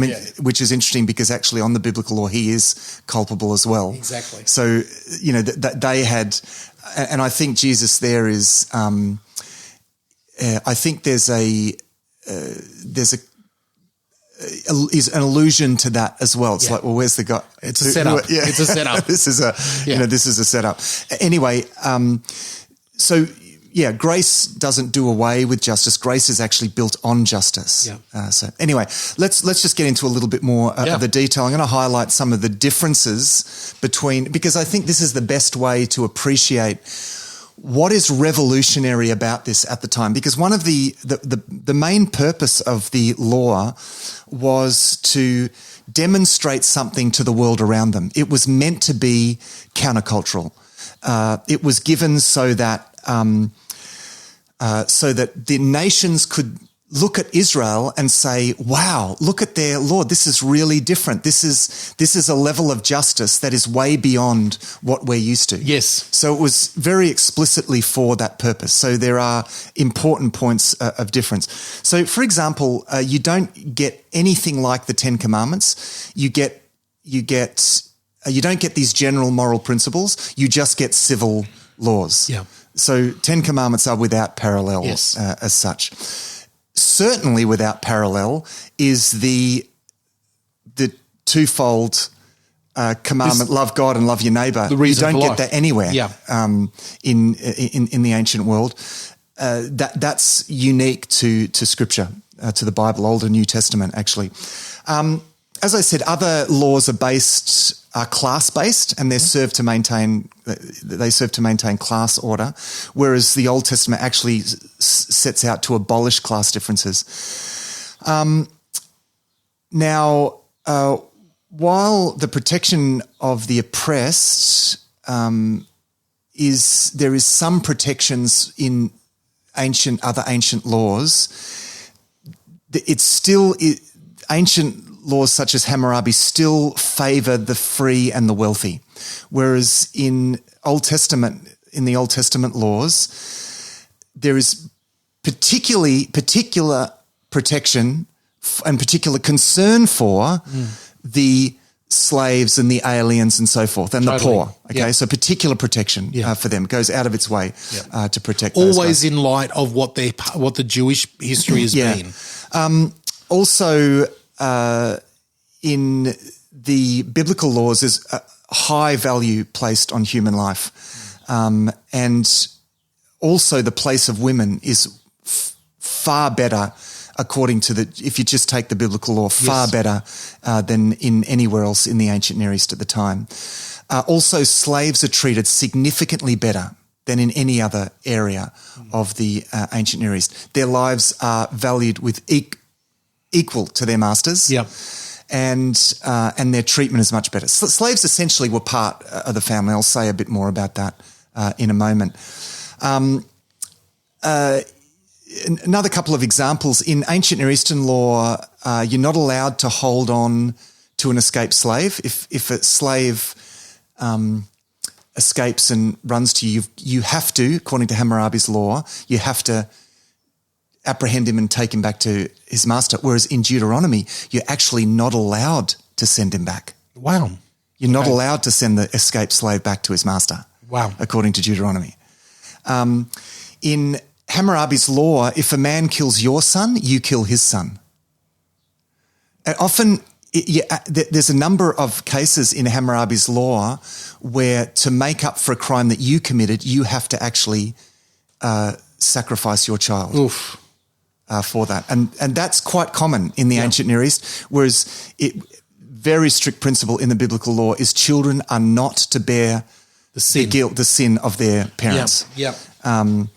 Which is interesting because actually on the biblical law, he is culpable as well. Exactly. So, they had, and I think Jesus there is, I think there's an allusion to that as well. It's like, well, where's the guy? It's a setup. It's a setup. This is a setup. Anyway, so grace doesn't do away with justice. Grace is actually built on justice. Yeah. So anyway, let's just get into a little bit more of the detail. I'm going to highlight some of the differences because I think this is the best way to appreciate what is revolutionary about this at the time. Because one of the main purpose of the law was to demonstrate something to the world around them. It was meant to be countercultural. It was given so that the nations could look at Israel and say, wow, look at their law. This is really different. This is a level of justice that is way beyond what we're used to. Yes. So it was very explicitly for that purpose. So there are important points of difference. So, for example, you don't get anything like the Ten Commandments. You don't get these general moral principles. You just get civil laws. Yeah. So 10 Commandments are without parallel as such. Certainly without parallel is the twofold commandment, love God and love your neighbour. The reason you don't for get that anywhere in the ancient world. That's unique to Scripture, to the Bible, Old and New Testament actually. As I said, other laws are class-based, and they serve to maintain class order, whereas the Old Testament actually sets out to abolish class differences. Now, while the protection of the oppressed there is some protections in other ancient laws, ancient laws such as Hammurabi still favour the free and the wealthy, whereas in the Old Testament laws, there is particular protection and particular concern for the slaves and the aliens and so forth, and the poor. Okay, so particular protection for them goes out of its way to protect. Always in light of what the Jewish history has been. Also. In the biblical laws, there's a high value placed on human life. And also the place of women is far better, according to if you just take the biblical law, far better than in anywhere else in the ancient Near East at the time. Also, slaves are treated significantly better than in any other area of the ancient Near East. Their lives are valued with equal to their masters, and their treatment is much better. Slaves essentially were part of the family. I'll say a bit more about that in a moment. Another couple of examples. In ancient Near Eastern law, you're not allowed to hold on to an escaped slave. If a slave escapes and runs to you, you have to, according to Hammurabi's law, you have to apprehend him and take him back to his master. Whereas in Deuteronomy, you're actually not allowed to send him back. Wow. You're not allowed to send the escaped slave back to his master. Wow. According to Deuteronomy. In Hammurabi's law, if a man kills your son, you kill his son. And often there's a number of cases in Hammurabi's law where to make up for a crime that you committed, you have to actually sacrifice your child. Oof. For that. And that's quite common in the ancient Near East, whereas very strict principle in the biblical law is children are not to bear the sin of their parents. Let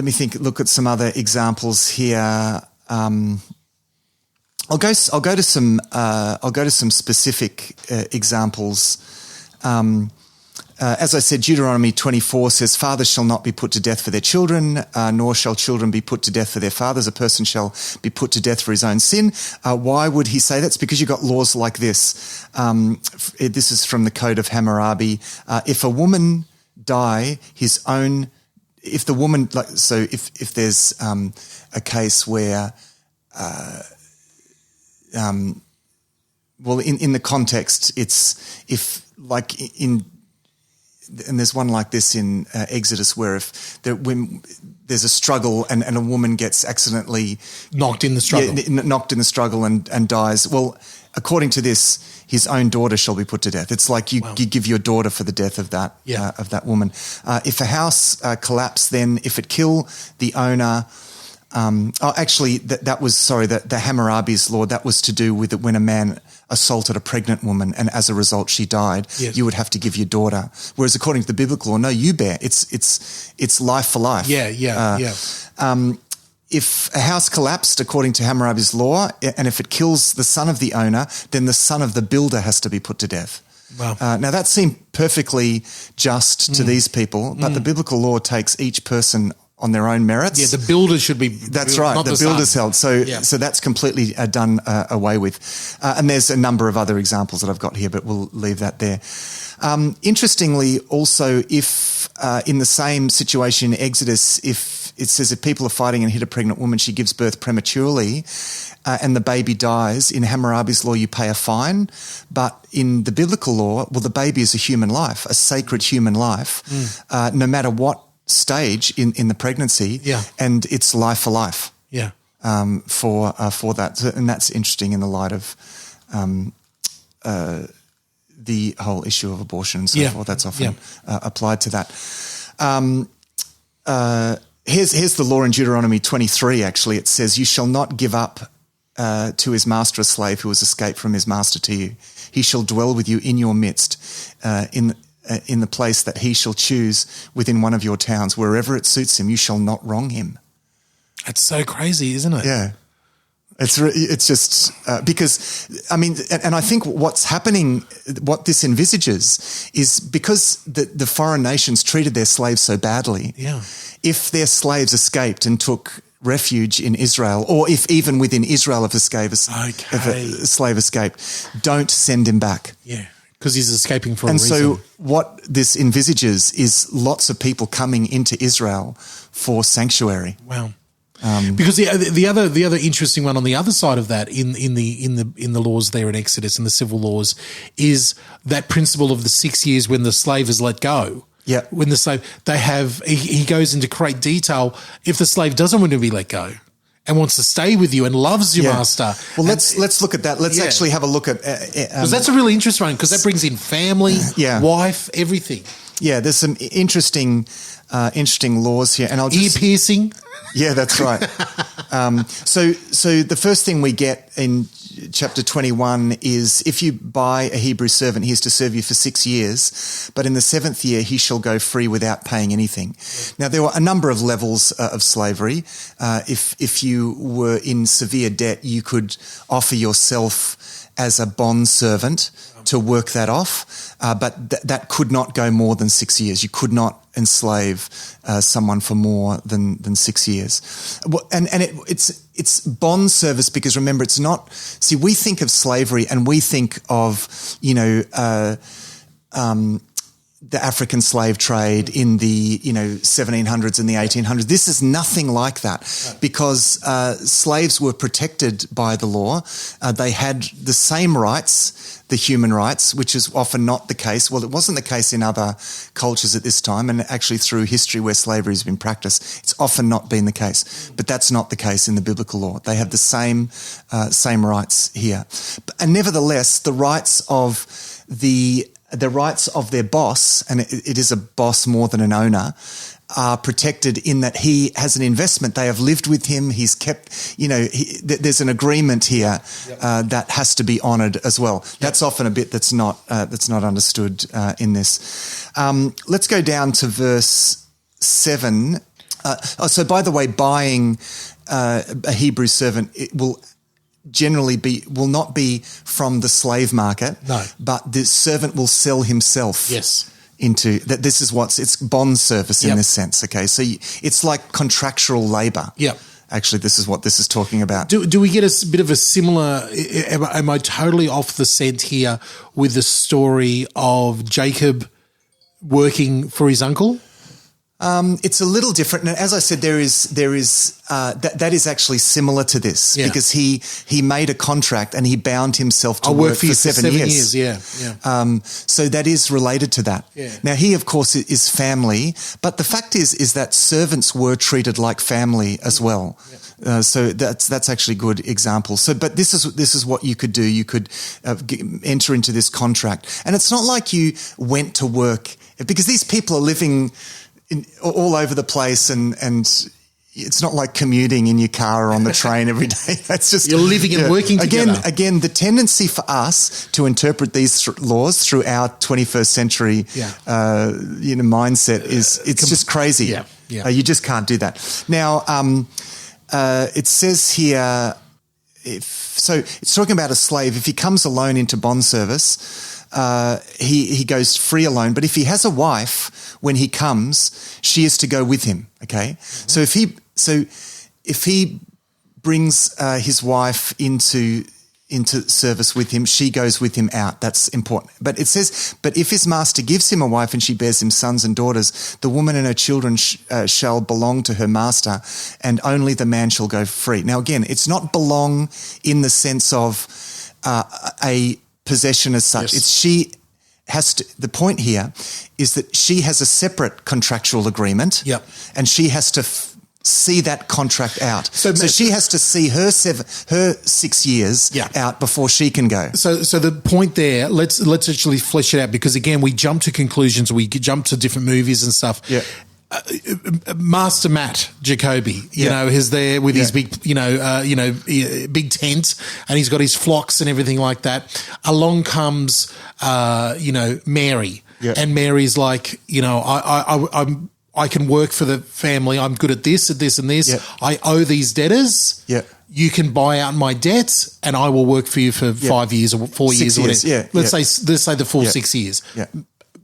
me look at some other examples here. I'll go to some specific examples. As I said, Deuteronomy 24 says, fathers shall not be put to death for their children, nor shall children be put to death for their fathers. A person shall be put to death for his own sin. Why would he say that? It's because you've got laws like this. This is from the Code of Hammurabi. If a woman die, his own if the woman, if there's a case where, in the context, it's and there's one like this in Exodus where when there's a struggle and a woman gets accidentally knocked in the struggle, and dies. Well, according to this, his own daughter shall be put to death. It's like you give your daughter for the death of that woman. If a house collapse, then if it kill the owner. That was the Hammurabi's law. That was to do with when a man assaulted a pregnant woman and as a result she died. Yes. You would have to give your daughter. Whereas according to the biblical law, no, you bear. It's life for life. If a house collapsed according to Hammurabi's law, and if it kills the son of the owner, then the son of the builder has to be put to death. Wow. Now that seemed perfectly just to these people, but the biblical law takes each person on their own merits. Yeah, the builder should be. That's right. The builder's held. So that's completely done away with. And there's a number of other examples that I've got here, but we'll leave that there. Interestingly, also, if in the same situation in Exodus, if it says if people are fighting and hit a pregnant woman, she gives birth prematurely, and the baby dies, in Hammurabi's law you pay a fine. But in the biblical law, the baby is a human life, a sacred human life, no matter what stage in the pregnancy, and it's life for life. For that, and that's interesting in the light of the whole issue of abortion and so forth. That's often applied to that. Here's the law in Deuteronomy 23. Actually, it says, "You shall not give up to his master a slave who has escaped from his master to you. He shall dwell with you in your midst, in the place that he shall choose within one of your towns. Wherever it suits him, you shall not wrong him." That's so crazy, isn't it? Yeah. It's just because, I mean, and I think what's happening, what this envisages is because the foreign nations treated their slaves so badly. Yeah. If their slaves escaped and took refuge in Israel, or if even within Israel if a slave escaped, don't send him back. Yeah. Because he's escaping for a reason. And so what this envisages is lots of people coming into Israel for sanctuary. Wow. Because the other interesting one on the other side of that in the laws there in Exodus and the civil laws is that principle of the 6 years when the slave is let go. Yeah. When the slave he goes into great detail if the slave doesn't want to be let go and wants to stay with you and loves your master. Well, let's look at that. Let's actually have a look at because that's a really interesting one because that brings in family, wife, everything. Yeah, there's some interesting laws here, and I'll just ear piercing. Yeah, that's right. So the first thing we get in chapter 21 is if you buy a Hebrew servant, he is to serve you for 6 years, but in the 7th year he shall go free without paying anything. Now, there were a number of levels of slavery. If you were in severe debt, you could offer yourself as a bond servant to work that off, but that could not go more than 6 years. You could not enslave someone for more than 6 years. And it's bond service because remember, it's not. See, we think of slavery and we think of the African slave trade in the 1700s and the 1800s. This is nothing like that because slaves were protected by the law. They had the same rights, the human rights, which is often not the case. Well, it wasn't the case in other cultures at this time, and actually through history where slavery has been practiced, it's often not been the case. But that's not the case in the biblical law. They have the same rights here. And nevertheless, the rights of their boss, and it is a boss more than an owner, are protected in that he has an investment. They have lived with him. He's kept, there's an agreement here that has to be honoured as well. Yep. That's often a bit that's not understood in this. Let's go down to verse 7. So by the way, buying a Hebrew servant, it will not be from the slave market, but the servant will sell himself into that. This is it's bond service in this sense. Okay. So it's like contractual labor. Yep. Actually, this is what this is talking about. Do we get a bit of a similar, am I totally off the scent here with the story of Jacob working for his uncle? It's a little different, and as I said, there is that is actually similar to this because he made a contract and he bound himself to work for 7 years. Yeah. So that is related to that. Yeah. Now he, of course, is family, but the fact is that servants were treated like family as well. Yeah. So that's actually a good example. So, but this is what you could do. You could enter into this contract, and it's not like you went to work because these people are living all over the place, and it's not like commuting in your car or on the train every day. That's just you're living and working together. Again, the tendency for us to interpret these laws through our 21st century, mindset is it's just crazy. Yeah. You just can't do that. Now, it says here, it's talking about a slave. If he comes alone into bond service, he goes free alone. But if he has a wife, when he comes, she is to go with him. Okay, mm-hmm. So if he brings his wife into service with him, she goes with him out. That's important. But it says, but if his master gives him a wife and she bears him sons and daughters, the woman and her children shall belong to her master, and only the man shall go free. Now, again, it's not belong in the sense of a possession as such. Yes. It's she has to. The point here is that she has a separate contractual agreement, and she has to see that contract out. So she has to see her 6 years out before she can go. So the point there, let's actually flesh it out, because again, we jump to conclusions, we jump to different movies and stuff. Yeah. Master Matt Jacoby, you know, is there with his big, big tent, and he's got his flocks and everything like that. Along comes, Mary, and Mary's like, I can work for the family. I'm good at this, and this. I owe these debtors. Yeah. You can buy out my debts, and I will work for you for 5 years or 4 years. 6 years. Or whatever. Let's say the full 6 years. Yeah.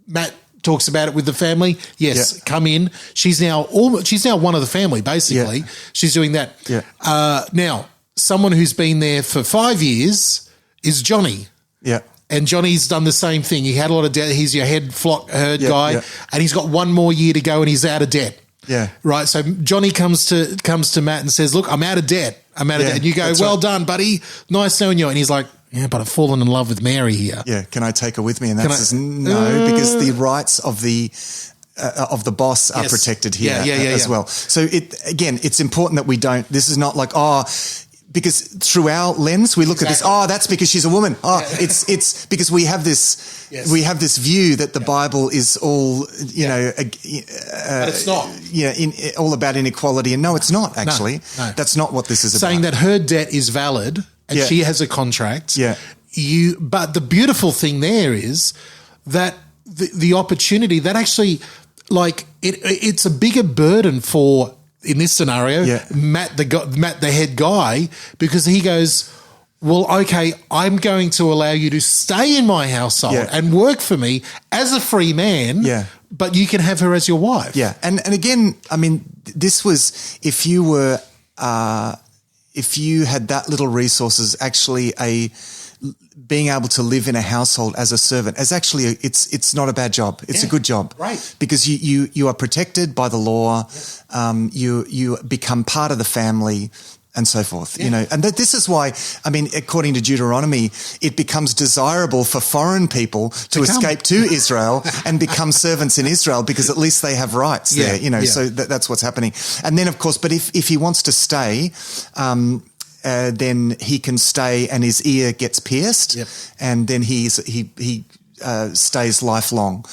Matt talks about it with the family. Yes, come in. She's now one of the family, basically. Yeah. She's doing that. Yeah. Now, someone who's been there for 5 years is Johnny. Yeah. And Johnny's done the same thing. He had a lot of debt. He's your herd guy, and he's got 1 more year to go, and he's out of debt. Yeah. Right. So Johnny comes to Matt and says, "Look, I'm out of debt. And you go, "Well done, buddy. Nice knowing you." And he's like, "Yeah, but I've fallen in love with Mary here." Yeah. Can I take her with me? And that says no, because the rights of the boss are protected here as well. So it's important that we don't. This is not like because through our lens we look at this. Oh, that's because she's a woman. It's because we have this. Yes. We have this view that the Bible is all but it's not. All about inequality, and no, it's not actually. No. That's not what this is about. Saying that her debt is valid and she has a contract. Yeah. But the beautiful thing there is that the opportunity that actually, like, it's a bigger burden for, in this scenario, Matt the head guy, because he goes, well, okay, I'm going to allow you to stay in my household and work for me as a free man, but you can have her as your wife. Yeah, and again, I mean, this was if you had that little resources, actually being able to live in a household as a servant as actually it's not a bad job. It's a good job, right? Because you are protected by the law. You become part of the family and so forth. And this is why, I mean, according to Deuteronomy, it becomes desirable for foreign people to escape to Israel and become servants in Israel, because at least they have rights there. So that's what's happening. And then, of course, but if he wants to stay, then he can stay and his ear gets pierced, and then he stays lifelong.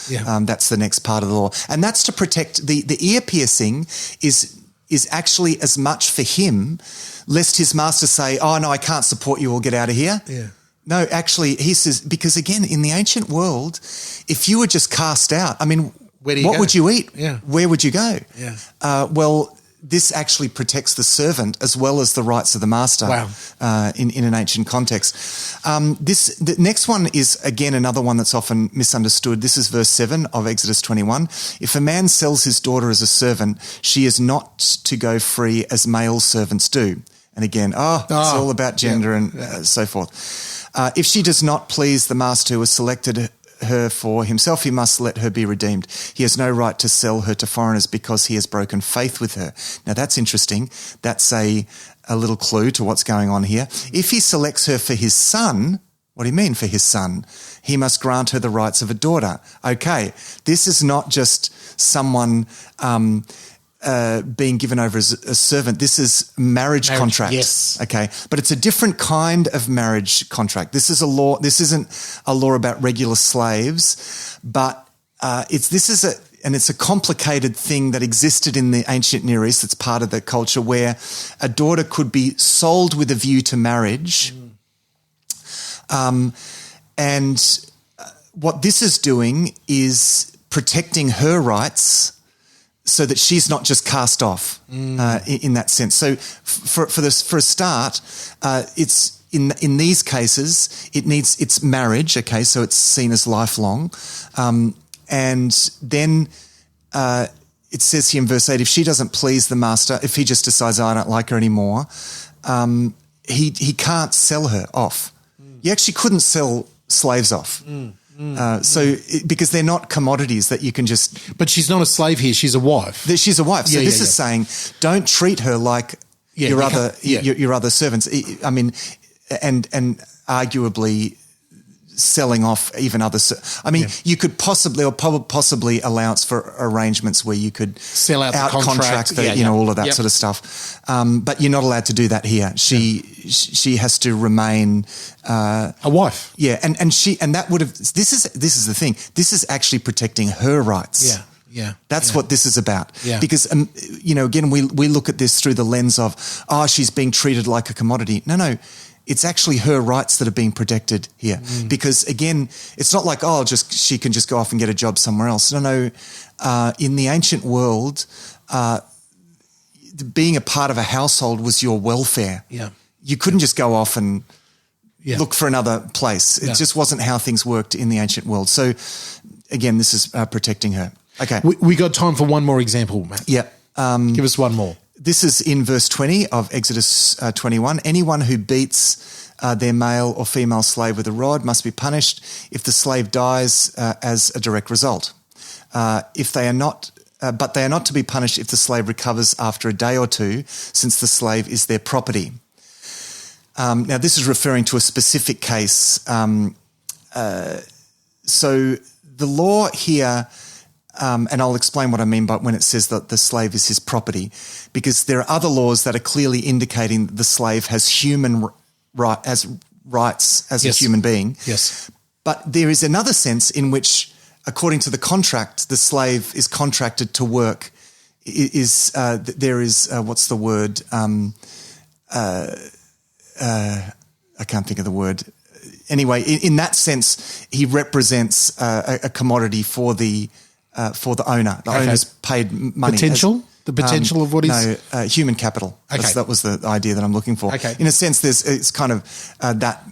That's the next part of the law, and that's to protect the ear piercing is actually as much for him, lest his master say, "Oh no, I can't support you, or get out of here." Yeah. No, actually, he says, because again, in the ancient world, if you were just cast out, I mean, what would you eat? Yeah. Where would you go? Yeah. Well, this actually protects the servant as well as the rights of the master. Wow. In an ancient context. The next one is, again, another one that's often misunderstood. This is verse 7 of Exodus 21. If a man sells his daughter as a servant, she is not to go free as male servants do. And again, it's all about gender and so forth. If she does not please the master who has selected her for himself, he must let her be redeemed. He has no right to sell her to foreigners because he has broken faith with her. Now, that's interesting. That's a little clue to what's going on here. If he selects her for his son, what do you mean for his son? He must grant her the rights of a daughter. Okay, this is not just someone being given over as a servant. This is marriage contract. Yes. Okay, but it's a different kind of marriage contract. This is a law. This isn't a law about regular slaves, but it's a complicated thing that existed in the ancient Near East. It's part of the culture where a daughter could be sold with a view to marriage. And what this is doing is protecting her rights so that she's not just cast off in that sense. So for a start, it's in these cases, it's marriage, okay, so it's seen as lifelong. And then it says here in verse 8, if she doesn't please the master, if he just decides, I don't like her anymore, he can't sell her off. You actually couldn't sell slaves off. Because they're not commodities that you can just... But she's not a slave here, she's a wife. She's a wife. So this is saying don't treat her like your other servants. I mean, and arguably selling off even other... you could possibly allowance for arrangements where you could sell out the contract, all of that sort of stuff. But you're not allowed to do that here. She has to remain a wife. Yeah, and that would have... This is the thing. This is actually protecting her rights. Yeah. That's what this is about. Yeah. Because, again, we look at this through the lens of, she's being treated like a commodity. No. It's actually her rights that are being protected here. Because, again, it's not like, she can just go off and get a job somewhere else. No. In the ancient world, being a part of a household was your welfare. Yeah. You couldn't just go off and look for another place. It just wasn't how things worked in the ancient world. So, again, this is protecting her. Okay. We got time for one more example, Matt. Yeah. Give us one more. This is in verse 20 of Exodus 21. Anyone who beats their male or female slave with a rod must be punished if the slave dies as a direct result. But they are not to be punished if the slave recovers after a day or two, since the slave is their property. Now, this is referring to a specific case. So the law here... and I'll explain what I mean by when it says that the slave is his property, because there are other laws that are clearly indicating that the slave has rights as a human being. Yes. But there is another sense in which, according to the contract, the slave is contracted to work. What's the word? I can't think of the word. Anyway, in that sense, he represents a commodity for the owner. The owner's paid money. The potential of what is... human capital. Okay. That was the idea that I'm looking for. Okay. In a sense, it's kind of that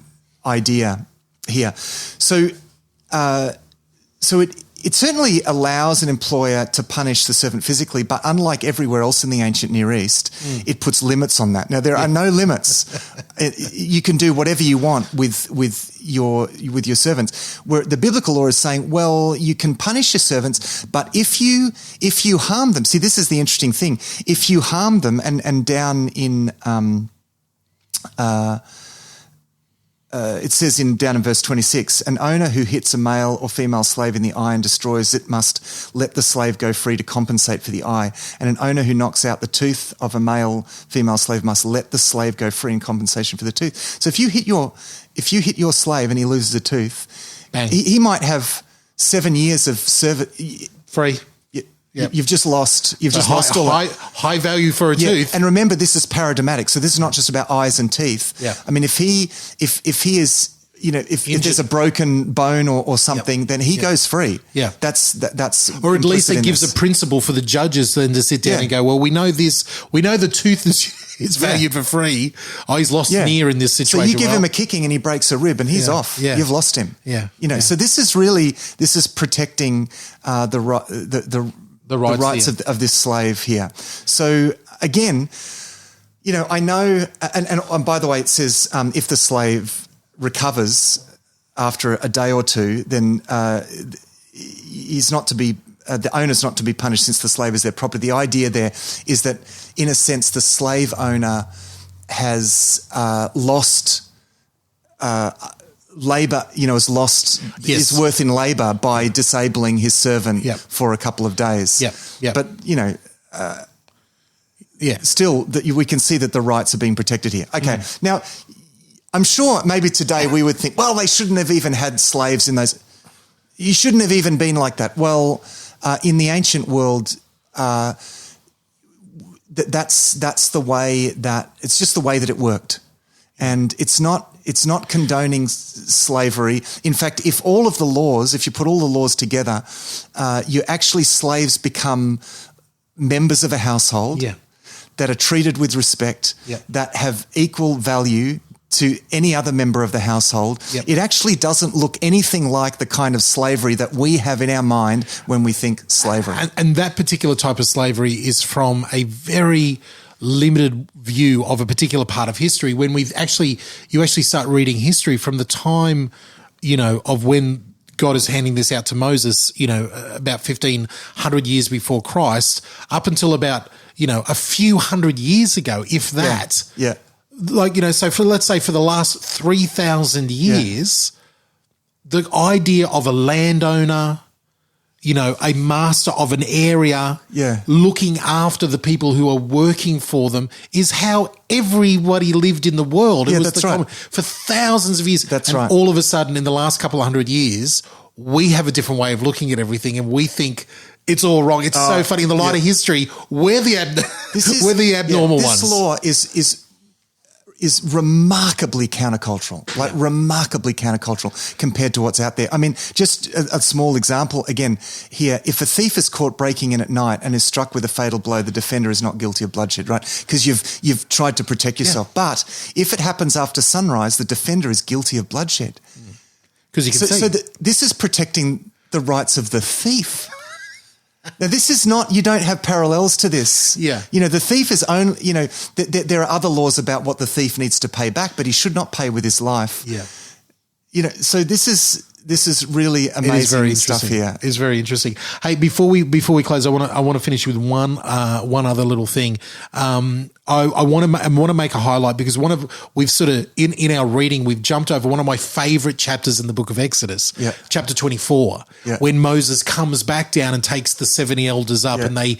idea here. So it certainly allows an employer to punish the servant physically, but unlike everywhere else in the ancient Near East, it puts limits on that. Now, there are no limits. You can do whatever you want with your servants. Where the biblical law is saying, well, you can punish your servants, but if you harm them, see, this is the interesting thing. If you harm them, and down in it says down in verse 26, an owner who hits a male or female slave in the eye and destroys it must let the slave go free to compensate for the eye. And an owner who knocks out the tooth of a female slave must let the slave go free in compensation for the tooth. So if you hit your slave and he loses a tooth, he might have 7 years of service free. Yep. You've just lost. Lost all high value for a tooth. And remember, this is paradigmatic. So this is not just about eyes and teeth. Yeah. I mean, if he is, if there's a broken bone or something, then he goes free. Yeah. That's. Or at least it gives a principle for the judges then to sit down and go, well, we know this. We know the tooth is valued for free. Oh, he's lost an ear in this situation. So you give him a kicking and he breaks a rib and he's off. Yeah. You've lost him. Yeah. So this is protecting the rights of this slave here. So again, I know, and by the way, it says if the slave recovers after a day or two, then he's not to be the owner's not to be punished since the slave is their property. The idea there is that, in a sense, the slave owner has lost labour, has lost his worth in labour by disabling his servant for a couple of days. But, still, we can see that the rights are being protected here. Okay, now, I'm sure maybe today we would think, well, they shouldn't have even had slaves in those. You shouldn't have even been like that. Well, in the ancient world, that's the way that it's just the way that it worked, and it's not condoning slavery. In fact, if you put all the laws together, slaves become members of a household that are treated with respect, that have equal value to any other member of the household. It actually doesn't look anything like the kind of slavery that we have in our mind when we think slavery. And that particular type of slavery is from a very limited view of a particular part of history. When you actually start reading history from the time, of when God is handing this out to Moses, about 1,500 years before Christ, up until about, a few hundred years ago, if that. Let's say for the last 3,000 years, the idea of a landowner, a master of an area, looking after the people who are working for them is how everybody lived in the world. It was for thousands of years. That's right. All of a sudden, in the last couple of hundred years, we have a different way of looking at everything, and we think it's all wrong. It's so funny. In the light of history, we're the abnormal ones. This law is remarkably countercultural, remarkably countercultural compared to what's out there. I mean, just a small example again here. If a thief is caught breaking in at night and is struck with a fatal blow, the defender is not guilty of bloodshed, right? Because you've tried to protect yourself. But if it happens after sunrise, the defender is guilty of bloodshed. Because you can see. So this is protecting the rights of the thief. Now, this is not, you don't have parallels to this. The thief is only, there are other laws about what the thief needs to pay back, but he should not pay with his life. So this is really amazing stuff here. It's very interesting. Hey, before we close, I want to finish with one other little thing. I want to make a highlight because we've sort of in our reading we've jumped over one of my favorite chapters in the book of Exodus, chapter 24, when Moses comes back down and takes the 70 elders up and they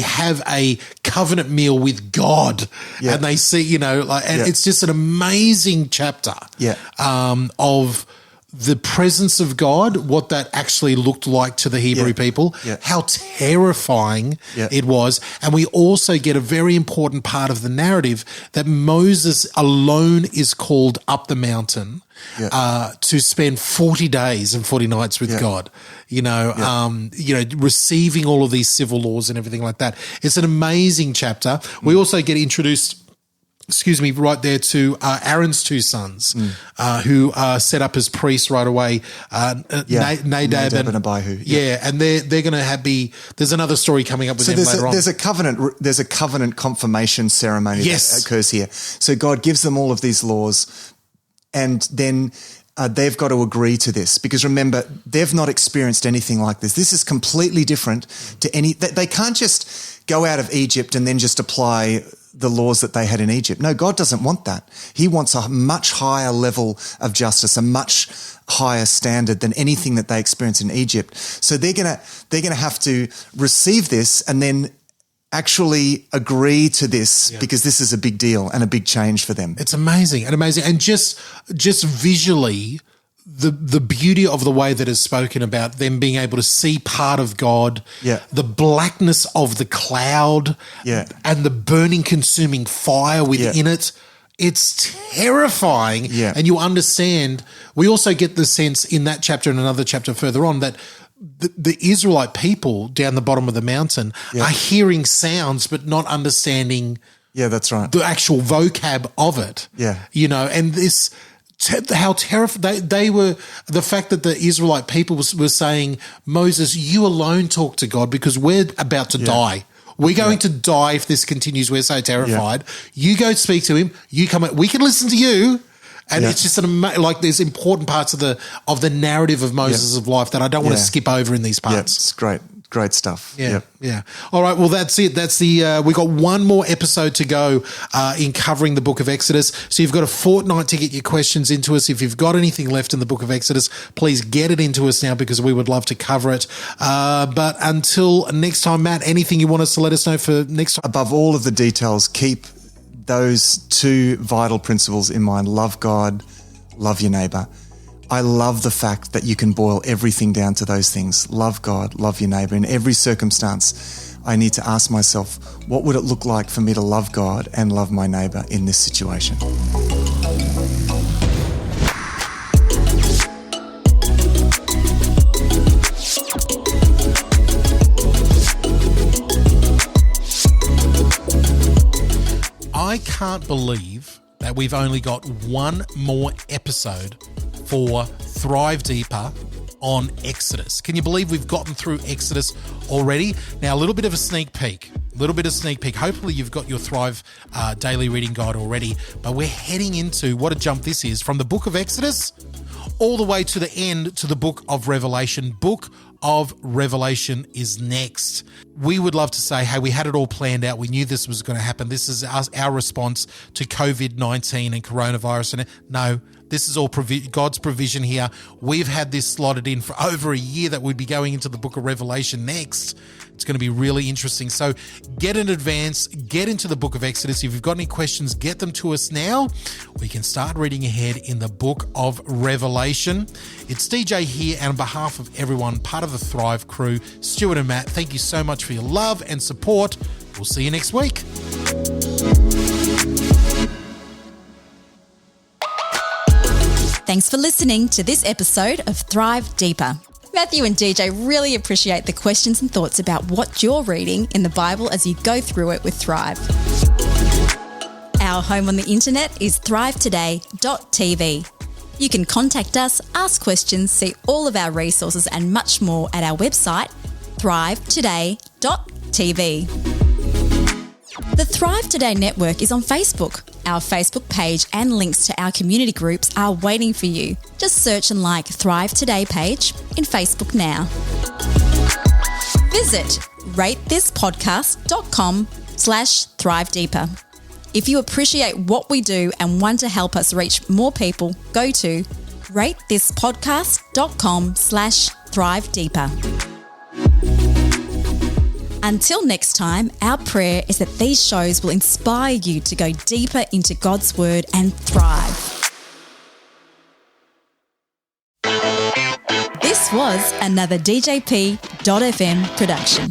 have a covenant meal with God, and they see it's just an amazing chapter of the presence of God, what that actually looked like to the Hebrew people, how terrifying it was. And we also get a very important part of the narrative that Moses alone is called up the mountain to spend 40 days and 40 nights with God, receiving all of these civil laws and everything like that. It's an amazing chapter. We also get introduced right there to Aaron's two sons, who are set up as priests right away, Nadab and Abihu. And they're going to be. There's another story coming up with them later on. There's a covenant confirmation ceremony that occurs here. So God gives them all of these laws, and then they've got to agree to this because remember they've not experienced anything like this. This is completely different to any. They can't just go out of Egypt and then just apply the laws that they had in Egypt. No, God doesn't want that. He wants a much higher level of justice, a much higher standard than anything that they experienced in Egypt. So they're gonna have to receive this and then actually agree to this because this is a big deal and a big change for them. It's amazing and just visually the beauty of the way that is spoken about them being able to see part of God, the blackness of the cloud, and the burning, consuming fire within it. It's terrifying. And you understand, we also get the sense in that chapter and another chapter further on that the Israelite people down the bottom of the mountain are hearing sounds but not understanding that's right. the actual vocab of it. And this – how terrified they were. The fact that the Israelite people were saying, Moses, you alone talk to God because we're about to die. We're going to die if this continues. We're so terrified. You go speak to him. You come. We can listen to you. And it's just like there's important parts of the narrative of Moses' of life that I don't want to skip over in these parts. Yeah, it's great stuff. Yeah. All right. Well, that's it. That's we got one more episode to go in covering the book of Exodus. So you've got a fortnight to get your questions into us. If you've got anything left in the book of Exodus, please get it into us now because we would love to cover it. But until next time, Matt, anything you want us to let us know for next time? Above all of the details, keep those two vital principles in mind. Love God, love your neighbor. I love the fact that you can boil everything down to those things. Love God, love your neighbor. In every circumstance, I need to ask myself, what would it look like for me to love God and love my neighbor in this situation? I can't believe that we've only got one more episode for Thrive Deeper on Exodus. Can you believe we've gotten through Exodus already? Now, a little bit of a sneak peek. Hopefully you've got your Thrive daily reading guide already, but we're heading into, what a jump this is, from the book of Exodus all the way to the end to the book of Revelation. Book of Revelation is next. We would love to say, hey, we had it all planned out. We knew this was going to happen. This is our response to COVID-19 and coronavirus. And no, this is all God's provision here. We've had this slotted in for over a year that we'd be going into the book of Revelation next. It's going to be really interesting. So get in advance, get into the book of Exodus. If you've got any questions, get them to us now. We can start reading ahead in the book of Revelation. It's DJ here, and on behalf of everyone, part of the Thrive crew, Stuart and Matt, thank you so much for your love and support. We'll see you next week. Thanks for listening to this episode of Thrive Deeper. Matthew and DJ really appreciate the questions and thoughts about what you're reading in the Bible as you go through it with Thrive. Our home on the internet is thrivetoday.tv. You can contact us, ask questions, see all of our resources and much more at our website, thrivetoday.tv. The Thrive Today Network is on Facebook. Our Facebook page and links to our community groups are waiting for you. Just search and like Thrive Today page in Facebook now. Visit ratethispodcast.com/Thrive Deeper. If you appreciate what we do and want to help us reach more people, go to ratethispodcast.com/Thrive Deeper. Until next time, our prayer is that these shows will inspire you to go deeper into God's Word and thrive. This was another DJP.FM production.